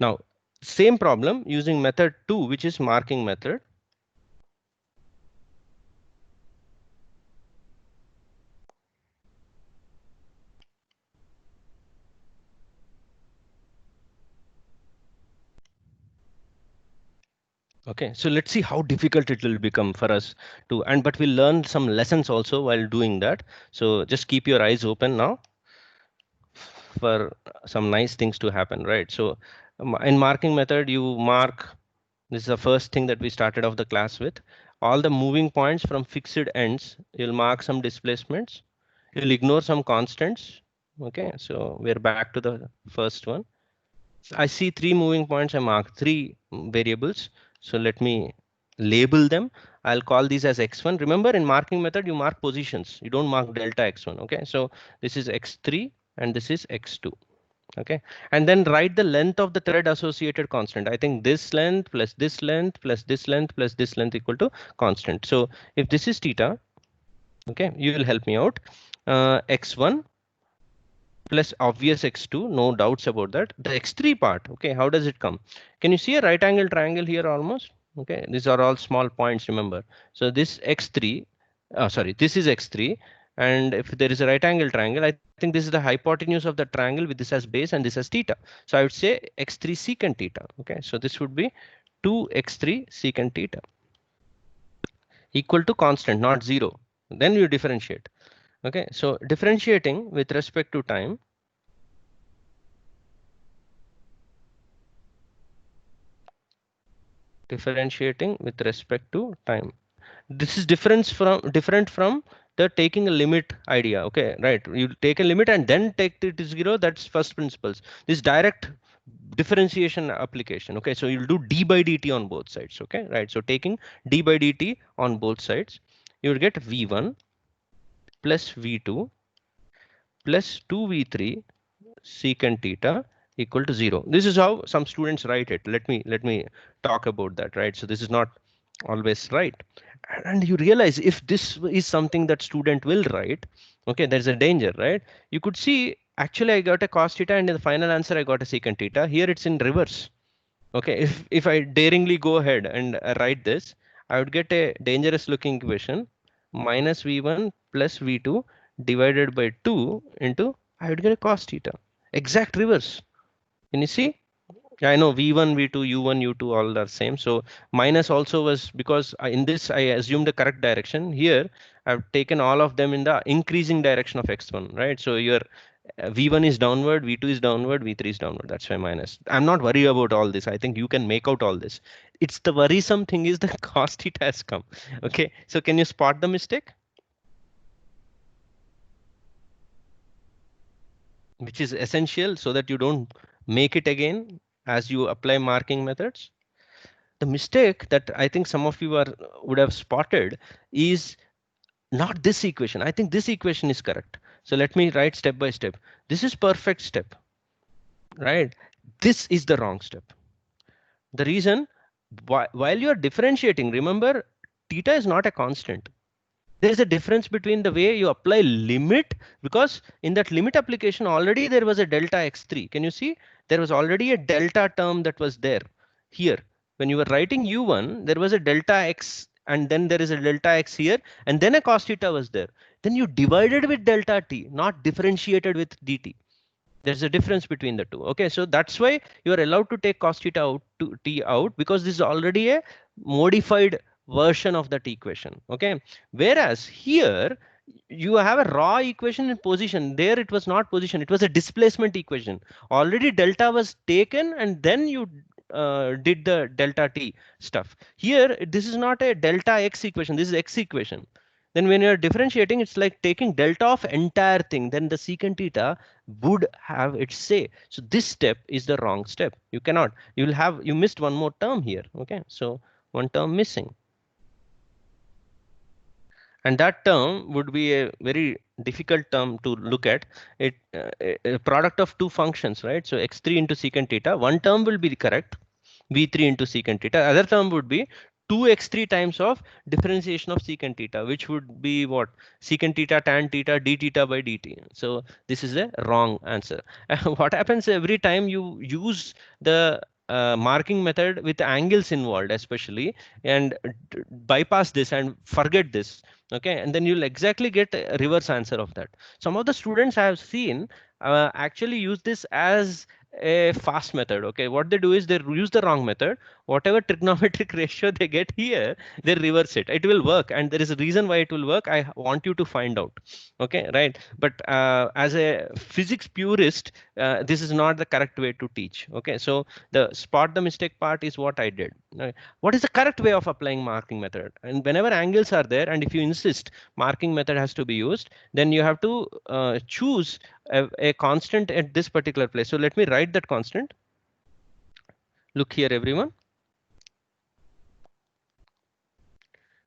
now same problem using method 2, which is marking method. Okay, so let's see how difficult it will become for us to, and but we'll learn some lessons also while doing that. So just keep your eyes open now for some nice things to happen, right? So in marking method, you mark, this is the first thing that we started off the class with. All the moving points from fixed ends, you'll mark some displacements. You'll ignore some constants. Okay, so we're back to the first one. I see 3 moving points. I mark 3 variables. So let me label them. I'll call these as x1. Remember, in marking method, you mark positions. You don't mark delta x1. Okay, so this is x3 and this is x2. Okay, and then write the length of the thread associated constant. I think this length plus this length plus this length plus this length equal to constant. So if this is theta, okay, you will help me out. X1 plus obvious x2, no doubts about that. The x3 part, okay, how does it come? Can you see a right angle triangle here almost? Okay, these are all small points, remember. So this x3, sorry, this is x3. And if there is a right angle triangle, I think this is the hypotenuse of the triangle with this as base and this as theta. So I would say x3 secant theta. Okay, so this would be 2x3 secant theta equal to constant, not 0. Then you differentiate. Okay, so differentiating with respect to time, differentiating with respect to time. This is different from the taking a limit idea. Okay, right? You take a limit and then take it to 0. That's first principles. This direct differentiation application. Okay, so you'll do d by dt on both sides. Okay, right? So taking d by dt on both sides, you'll get v1 plus v2 plus 2v3 secant theta equal to 0. This is how some students write it. Let me talk about that, right? So this is not always right. And you realize if this is something that student will write, okay, there's a danger, right? You could see actually I got a cos theta and in the final answer I got a secant theta. Here it's in reverse. Okay, if I daringly go ahead and write this, I would get a dangerous looking equation minus v1 plus v2 divided by 2 into, I would get a cos theta. Exact reverse. Can you see? I know v1, v2, u1, u2 all are same. So minus also was because in this I assumed the correct direction. Here I've taken all of them in the increasing direction of x1, right? So your v1 is downward, v2 is downward, v3 is downward. That's why minus. I'm not worried about all this. I think you can make out all this. It's the worrisome thing is the cos theta has come. Okay, so can you spot the mistake? Which is essential so that you don't make it again as you apply marking methods. The mistake that I think some of you would have spotted is not this equation. I think this equation is correct. So let me write step by step. This is perfect step, right? This is the wrong step. The reason, while you're differentiating, remember theta is not a constant. There is a difference between the way you apply limit, because in that limit application already there was a delta x3. Can you see? There was already a delta term that was there. Here, when you were writing u1, there was a delta x and then there is a delta x here and then a cos theta was there. Then you divided with delta t, not differentiated with dt. There's a difference between the two. Okay, so that's why you are allowed to take cos theta out to t out, because this is already a modified version of that equation. Okay, whereas here you have a raw equation in position. There it was not position, it was a displacement equation. Already delta was taken and then you did the delta t stuff. Here this is not a delta x equation, this is x equation. Then when you're differentiating, it's like taking delta of entire thing, then the secant theta would have its say. So this step is the wrong step. You cannot, you missed one more term here. Okay, so one term missing. And that term would be a very difficult term to look at. It a product of two functions, right? So x3 into secant theta, one term will be correct, v3 into secant theta. Other term would be 2x3 times of differentiation of secant theta, which would be what? Secant theta tan theta d theta by dt. So this is a wrong answer. What happens every time you use the marking method with angles involved, especially, and bypass this and forget this, okay, and then you'll exactly get a reverse answer of that. Some of the students I have seen actually use this as a fast method. Okay, what they do is they use the wrong method. Whatever trigonometric ratio they get here, they reverse it. It will work, and there is a reason why it will work. I want you to find out. Okay, right? But as a physics purist, this is not the correct way to teach. Okay, so the spot the mistake part is what I did. What is the correct way of applying marking method? And whenever angles are there, and if you insist marking method has to be used, then you have to choose a constant at this particular place. So let me write that constant. Look here, everyone.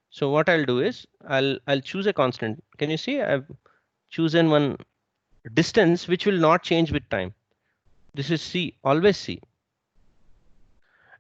So what I'll do is I'll choose a constant. Can you see? I've chosen one distance which will not change with time. This is c, always c.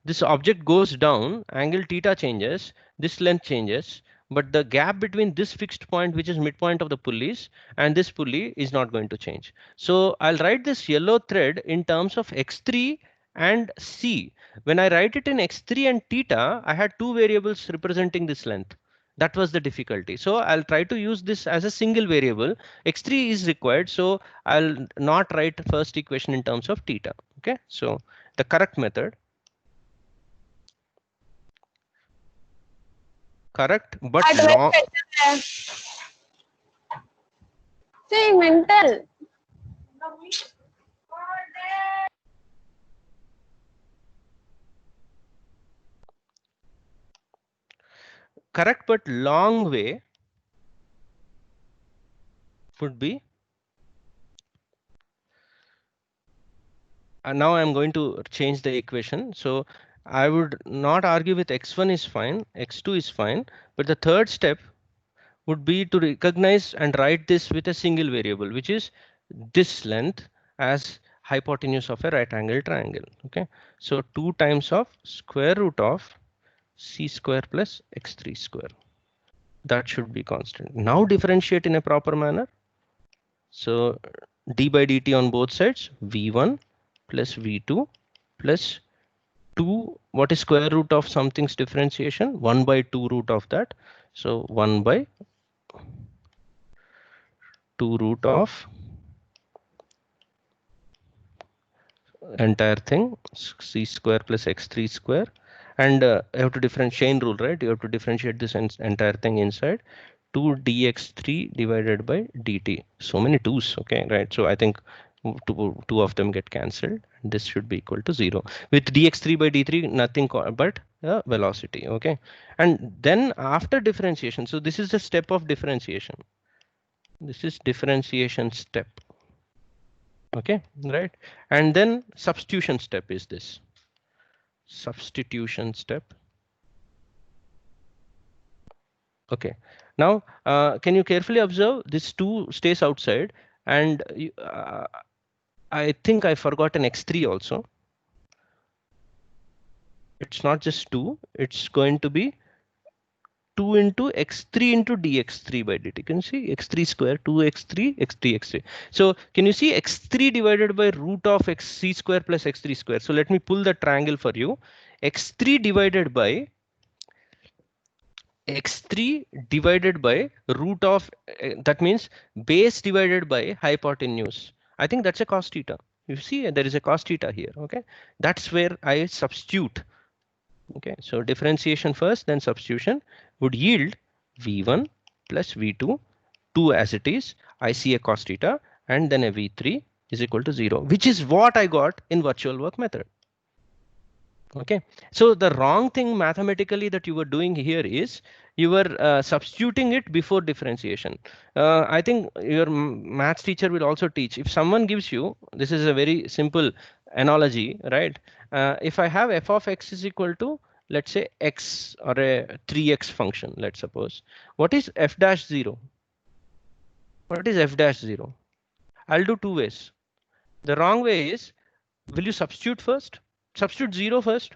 This object goes down, angle theta changes, this length changes, but the gap between this fixed point, which is midpoint of the pulleys, and this pulley is not going to change. So I'll write this yellow thread in terms of x3 and c. When I write it in x3 and theta, I had two variables representing this length. That was the difficulty. So I'll try to use this as a single variable. X3 is required, so I'll not write first equation in terms of theta. Okay, so the correct method. Correct, but long. See, mental. Correct, but long way would be. And now I'm going to change the equation. So I would not argue with x1 is fine, x2 is fine, but the third step would be to recognize and write this with a single variable, which is this length as hypotenuse of a right angle triangle. Okay, so 2 times of square root of c square plus x3 square. That should be constant. Now differentiate in a proper manner. So d by dt on both sides, v1 plus v2 plus 2. What is square root of something's differentiation? 1 by 2 root of that. So 1 by 2 root of entire thing, c square plus x3 square. And you have to differentiate chain rule, right? You have to differentiate this entire thing inside. 2 dx3 divided by dt. So many 2's, okay, right? So I think two of them get cancelled. This should be equal to 0. With dx3 by d3, nothing but velocity, okay? And then after differentiation, so this is the step of differentiation. This is differentiation step. Okay, right? And then substitution step is this. Substitution step. Okay, now can you carefully observe this 2 stays outside, and I think I forgot an x3 also. It's not just 2, it's going to be 2 into x3 into dx3 by dt. Can you see x3 square, 2x3, x3, x3. So can you see x3 divided by root of xc square plus x3 square? So let me pull the triangle for you. x3 divided by root of, that means base divided by hypotenuse. I think that's a cos theta. You see there is a cos theta here. Okay, that's where I substitute. Okay, so differentiation first, then substitution would yield v1 plus v2, 2 as it is. I see a cos theta, and then a v3 is equal to 0, which is what I got in virtual work method. Okay, so the wrong thing mathematically that you were doing here is you were substituting it before differentiation. I think your maths teacher will also teach. If someone gives you, this is a very simple analogy, right? If I have f of x is equal to, let's say, x or a 3x function, let's suppose, what is f dash 0? What is f dash 0? I'll do two ways. The wrong way is, will you substitute first? Substitute 0 first.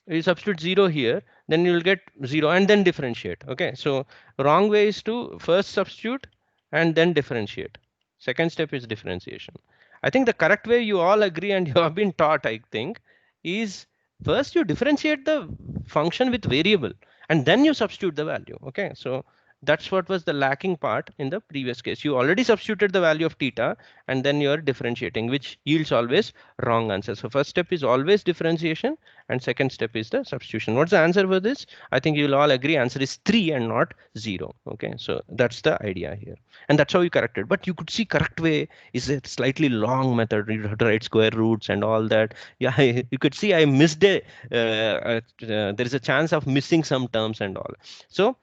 You substitute 0 here, then you will get 0 and then differentiate. Okay, so wrong way is to first substitute and then differentiate. Second step is differentiation. I think the correct way, you all agree and you have been taught, I think, is first you differentiate the function with variable and then you substitute the value. Okay, so that's what was the lacking part in the previous case. You already substituted the value of theta and then you're differentiating, which yields always wrong answer. So first step is always differentiation and second step is the substitution. What's the answer for this? I think you'll all agree answer is 3 and not 0. Okay, so that's the idea here. And that's how you correct it. But you could see correct way is a slightly long method. You have to write square roots and all that. Yeah, you could see I missed a, there is a chance of missing some terms and all. So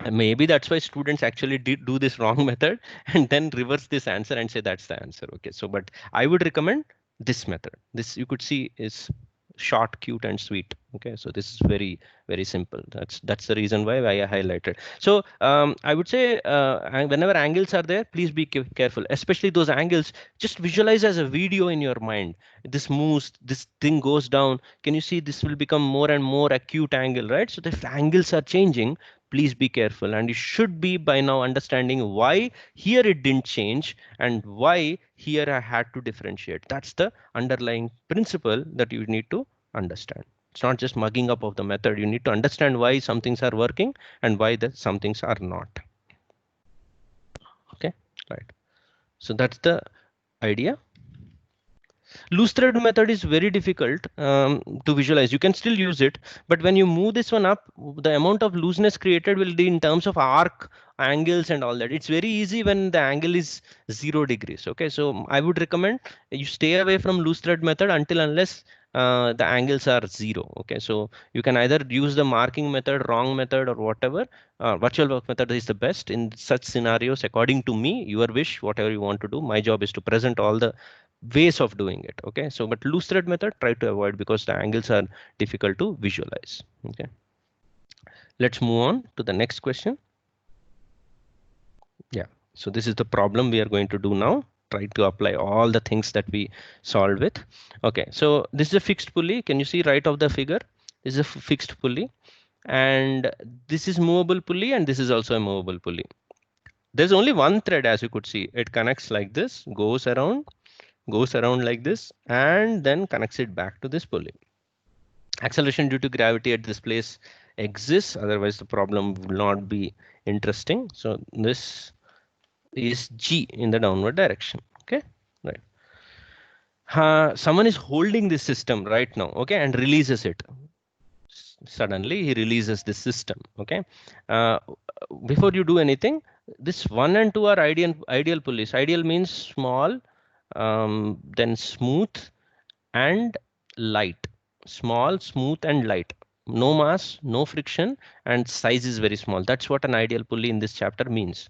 maybe that's why students actually did do this wrong method and then reverse this answer and say that's the answer. Okay, so but I would recommend this method. This you could see is short, cute, and sweet. Okay, so this is very simple. That's the reason why I highlighted. So I would say whenever angles are there, please be careful, especially those angles. Just visualize as a video in your mind. This moves, this thing goes down. Can you see this will become more and more acute angle, right? So the angles are changing, please be careful, and you should be by now understanding why here it didn't change and why here I had to differentiate. That's the underlying principle that you need to understand. It's not just mugging up of the method. You need to understand why some things are working and why some things are not. Okay, right. So that's the idea. Loose thread method is very difficult to visualize. You can still use it, but when you move this one up, the amount of looseness created will be in terms of arc, angles, and all that. It's very easy when the angle is 0 degrees. Okay, so I would recommend you stay away from loose thread method until unless the angles are 0. Okay, so you can either use the marking method, wrong method, or whatever. Virtual work method is the best in such scenarios, according to me. Your wish, whatever you want to do. My job is to present all the ways of doing it. Okay, so but loose thread method try to avoid because the angles are difficult to visualize. Okay, let's move on to the next question. Yeah, so this is the problem we are going to do now. Try to apply all the things that we solved with. Okay, so this is a fixed pulley. Can you see right of the figure? This is a fixed pulley and this is movable pulley and this is also a movable pulley. There's only one thread, as you could see. It connects like this, goes around like this, and then connects it back to this pulley. Acceleration due to gravity at this place exists, otherwise the problem will not be interesting. So this is G in the downward direction. Okay, right. Someone is holding this system right now, okay, and releases it. Suddenly he releases this system. Okay, before you do anything, this 1 and 2 are ideal pulleys. Ideal means small, then smooth and light. Small, smooth, and light. No mass, no friction, and size is very small. That's what an ideal pulley in this chapter means.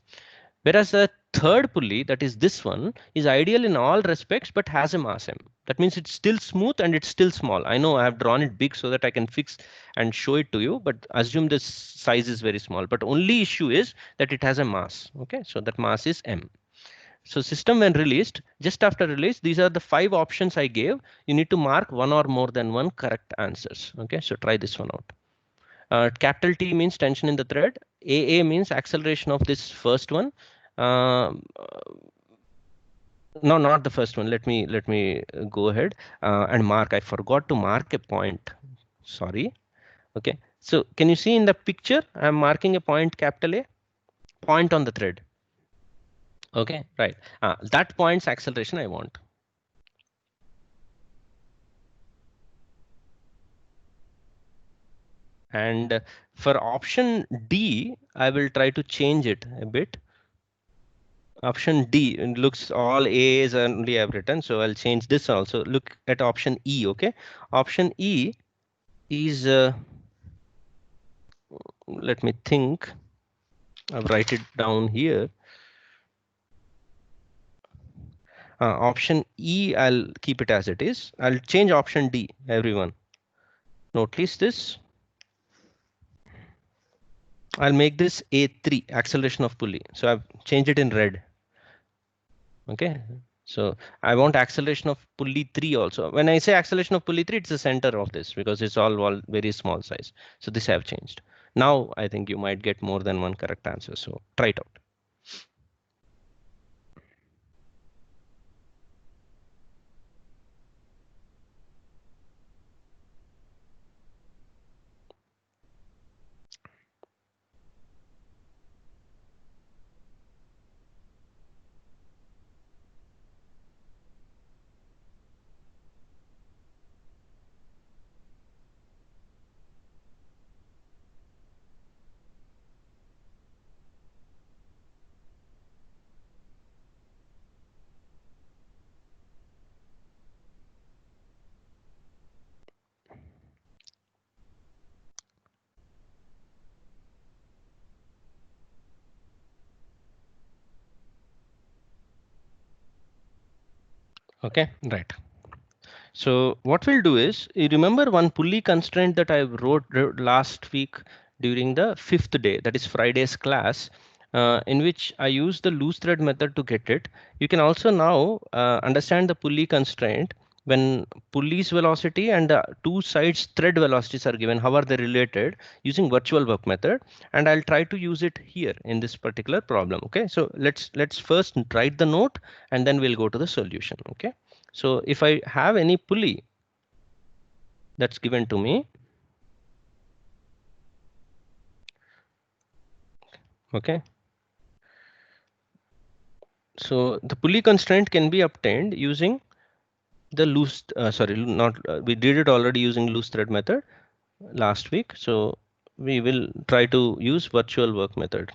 Whereas the third pulley, that is this one, is ideal in all respects but has a mass m. That means it's still smooth and it's still small. I know I have drawn it big so that I can fix and show it to you, but assume this size is very small. But only issue is that it has a mass. Okay, so that mass is m. So system when released, just after release, these are the 5 options I gave. You need to mark one or more than one correct answers. Okay, so try this one out. Capital T means tension in the thread. AA means acceleration of this first one. No, not the first one. Let me go ahead and mark. I forgot to mark a point. Sorry. Okay. So can you see in the picture? I'm marking a point, capital A, point on the thread. Okay, right. That point's acceleration I want. And for option D, I will try to change it a bit. Option D looks all A's only I've written, so I'll change this also. Look at option E. Okay, option E is, let me think, I'll write it down here. Option E, I'll keep it as it is. I'll change option D, everyone. Notice this. I'll make this A3, acceleration of pulley. So I've changed it in red. Okay. So I want acceleration of pulley 3 also. When I say acceleration of pulley 3, it's the center of this because it's all very small size. So this I've changed. Now I think you might get more than one correct answer. So try it out. Okay, right. So what we'll do is, you remember one pulley constraint that I wrote last week during the 5th day, that is Friday's class, in which I used the loose thread method to get it. You can also now understand the pulley constraint when pulley's velocity and the two sides thread velocities are given, how are they related, using virtual work method. And I'll try to use it here in this particular problem. Okay, so let's first write the note and then we'll go to the solution. Okay. So if I have any pulley that's given to me, okay. So the pulley constraint can be obtained using the loose, sorry, not, we did it already using loose thread method last week. So we will try to use virtual work method.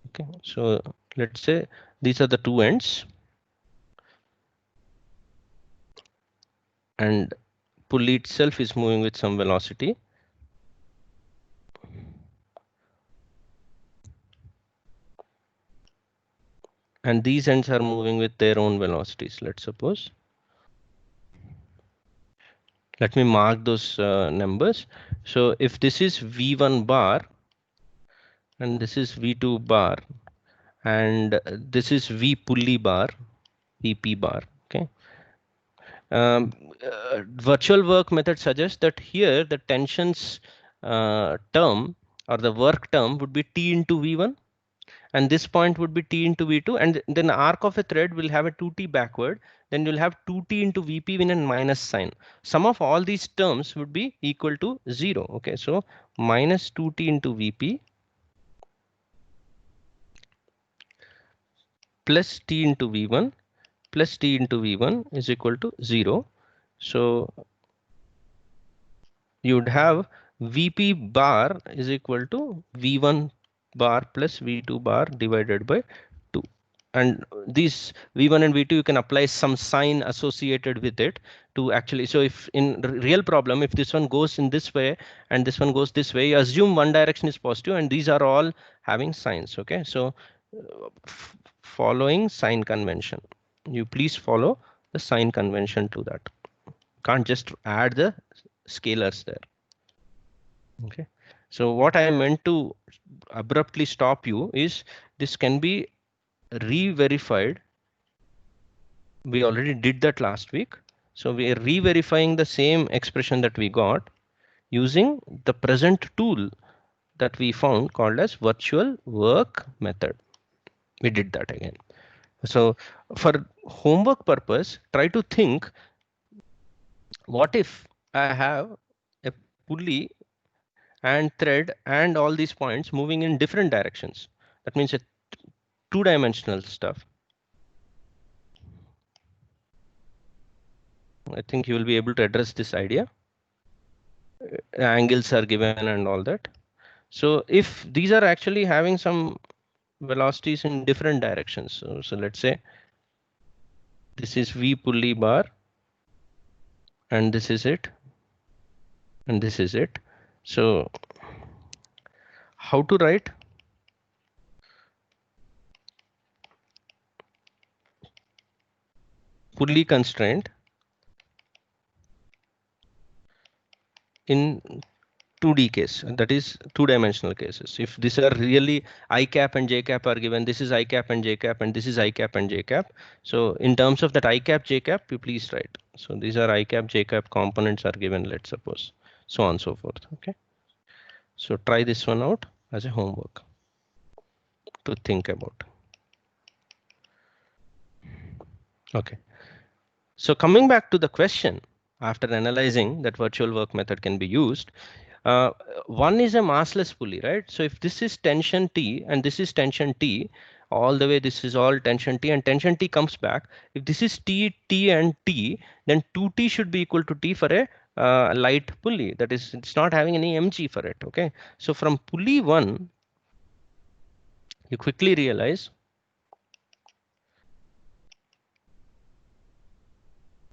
Okay, so let's say these are the two ends and pulley itself is moving with some velocity. And these ends are moving with their own velocities, let's suppose. Let me mark those numbers. So if this is V1 bar and this is V2 bar and this is V pulley bar, VP bar, okay. Virtual work method suggests that here the tensions term or the work term would be T into V1 and this point would be T into V2, and then the arc of a thread will have a 2T backward, then you'll have 2T into VP with a minus sign. Sum of all these terms would be equal to 0. Okay, so minus 2T into VP plus T into V1 plus T into V1 is equal to 0. So you would have VP bar is equal to V1 bar plus V2 bar divided by 2. And these V1 and V2, you can apply some sign associated with it to actually, so if in real problem, if this one goes in this way and this one goes this way, you assume one direction is positive and these are all having signs. Okay, so following sign convention, you please follow the sign convention to that. Can't just add the scalars there. Okay, so what I meant to abruptly stop you is this can be re-verified. We already did that last week. So we are re-verifying the same expression that we got using the present tool that we found called as virtual work method. We did that again. So for homework purpose, try to think, what if I have a pulley and thread and all these points moving in different directions? That means a two-dimensional stuff. I think you will be able to address this idea. Angles are given and all that. So if these are actually having some velocities in different directions, so let's say this is V pulley bar and this is it. and this is it. So how to write? Pulley constraint in 2D case, and that is two-dimensional cases. If these are really I cap and j cap are given, this is I cap and j cap, and this is I cap and j cap. So in terms of that I cap, j cap, you please write. So these are I cap, j cap components are given, let's suppose, so on and so forth. Okay. So try this one out as a homework to think about. Okay. So coming back to the question, after analyzing that virtual work method can be used, one is a massless pulley, right? So if this is tension T and this is tension T, all the way this is all tension T and tension T comes back. If this is T, T and T, then 2T should be equal to T for a light pulley. That is, it's not having any mg for it. Okay. So from pulley 1, you quickly realize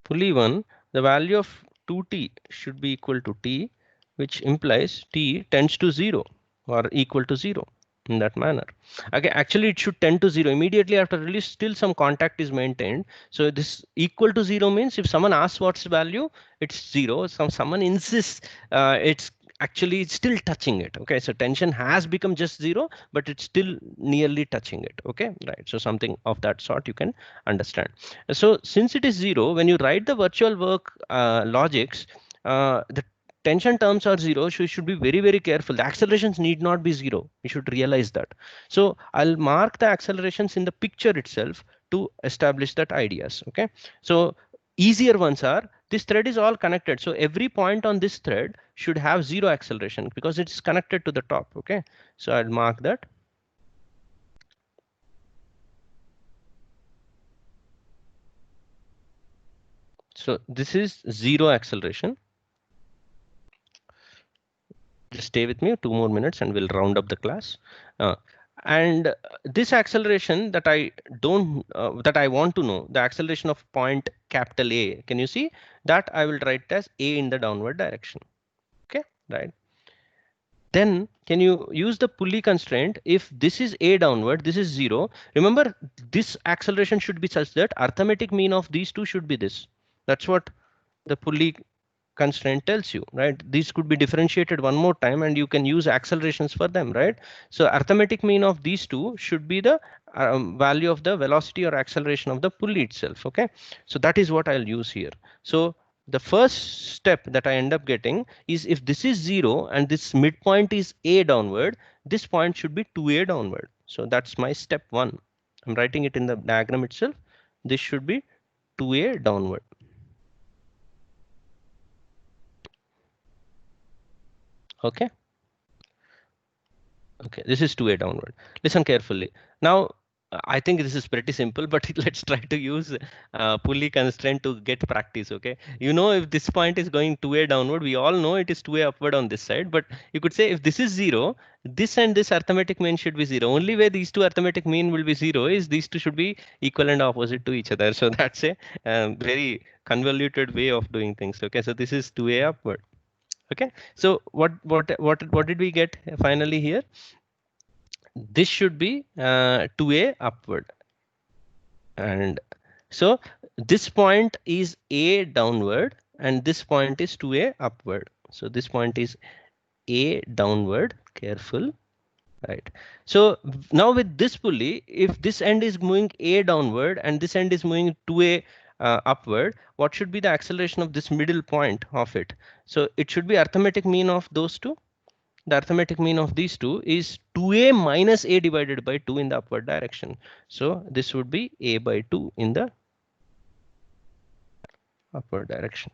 pulley 1, the value of 2T should be equal to T, which implies T tends to 0 or equal to 0 in that manner. Okay, actually it should tend to 0 immediately after release. Still some contact is maintained. So this equal to 0 means if someone asks what's the value, it's 0. Someone insists it's actually still touching it. Okay, so tension has become just 0, but it's still nearly touching it. Okay, right. So something of that sort you can understand. So since it is 0, when you write the virtual work logics, the tension terms are 0, so you should be very, very careful. The accelerations need not be 0. You should realize that. So I'll mark the accelerations in the picture itself to establish that ideas. Okay. So easier ones are, this thread is all connected. So every point on this thread should have 0 acceleration because it's connected to the top. Okay. So I'll mark that. So this is 0 acceleration. Just stay with me 2 more minutes and we'll round up the class. And this acceleration that I don't that I want to know, the acceleration of point capital A, can you see that? I will write as A in the downward direction. Okay, right. Then can you use the pulley constraint? If this is A downward, this is 0. Remember, this acceleration should be such that arithmetic mean of these two should be this. That's what the pulley constraint tells you, right? These could be differentiated one more time and you can use accelerations for them, right? So arithmetic mean of these two should be the value of the velocity or acceleration of the pulley itself. Okay, so that is what I'll use here. So the first step that I end up getting is if this is 0 and this midpoint is A downward, this point should be 2A downward. So that's my step 1. I'm writing it in the diagram itself. This should be 2A downward. Okay. Okay, this is 2A downward. Listen carefully. Now, I think this is pretty simple, but let's try to use pulley constraint to get practice. Okay, you know, if this point is going 2A downward, we all know it is 2A upward on this side, but you could say if this is 0, this and this arithmetic mean should be 0. Only way these two arithmetic mean will be 0 is these two should be equal and opposite to each other. So that's a very convoluted way of doing things. Okay, so this is 2A upward. Okay, so what did we get finally here? This should be 2A upward, and so this point is A downward and this point is 2A upward. So this point is A downward, careful, right? So now with this pulley, if this end is moving A downward and this end is moving 2A upward, what should be the acceleration of this middle point of it? So it should be arithmetic mean of those two. The arithmetic mean of these two is 2A minus A divided by 2 in the upward direction. So this would be A by 2 in the upward direction.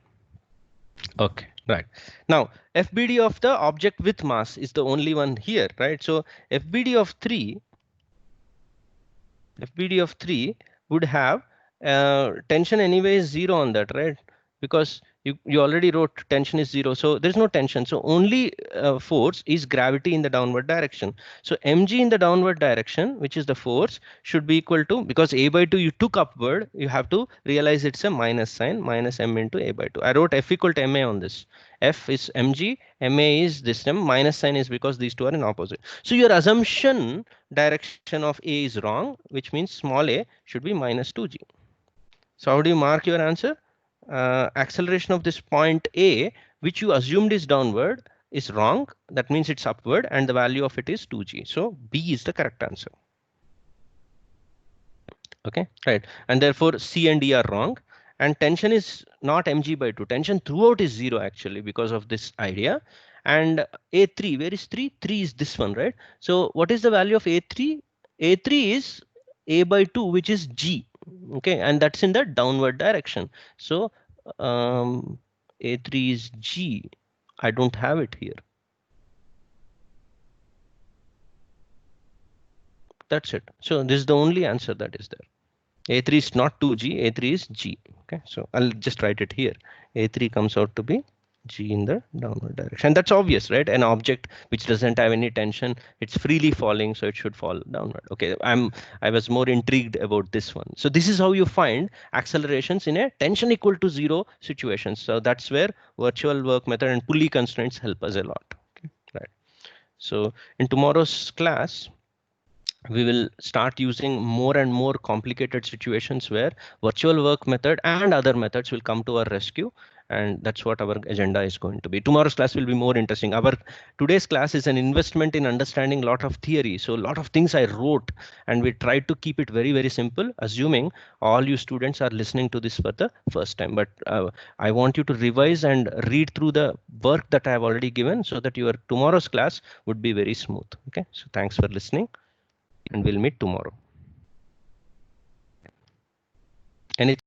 Okay, right. Now FBD of the object with mass is the only one here, right? So FBD of 3 would have tension anyway is 0 on that, right? Because You already wrote tension is 0, so there's no tension. So only force is gravity in the downward direction. So mg in the downward direction, which is the force, should be equal to, because a by 2 you took upward, you have to realize it's a minus sign, minus m into a by 2. I wrote F equal to ma on this. F is mg, ma is this term, minus sign is because these two are in opposite. So your assumption direction of a is wrong, which means small a should be minus 2g. So how do you mark your answer? Acceleration of this point A, which you assumed is downward, is wrong. That means it's upward, and the value of it is 2g. So B is the correct answer. Okay, right. And therefore C and D are wrong. And tension is not mg by 2. Tension throughout is 0 actually because of this idea. And A3, where is 3? 3 is this one, right? So what is the value of A3? A3 is a by 2, which is g. Okay, and that's in the downward direction. So A3 is g. I don't have it here. That's it. So this is the only answer that is there. A3 is not 2g, A3 is g. Okay, so I'll just write it here. A3 comes out to be g in the downward direction. And that's obvious, right? An object which doesn't have any tension, it's freely falling, so it should fall downward. Okay, I was more intrigued about this one. So this is how you find accelerations in a tension equal to 0 situation. So that's where virtual work method and pulley constraints help us a lot. Okay, right. So in tomorrow's class, we will start using more and more complicated situations where virtual work method and other methods will come to our rescue, and that's what our agenda is going to be. Tomorrow's class will be more interesting. Our today's class is an investment in understanding a lot of theory, so a lot of things I wrote, and we tried to keep it very, very simple, assuming all you students are listening to this for the first time. But I want you to revise and read through the work that I have already given so that your tomorrow's class would be very smooth. Okay, so thanks for listening, and we'll meet tomorrow. Anything?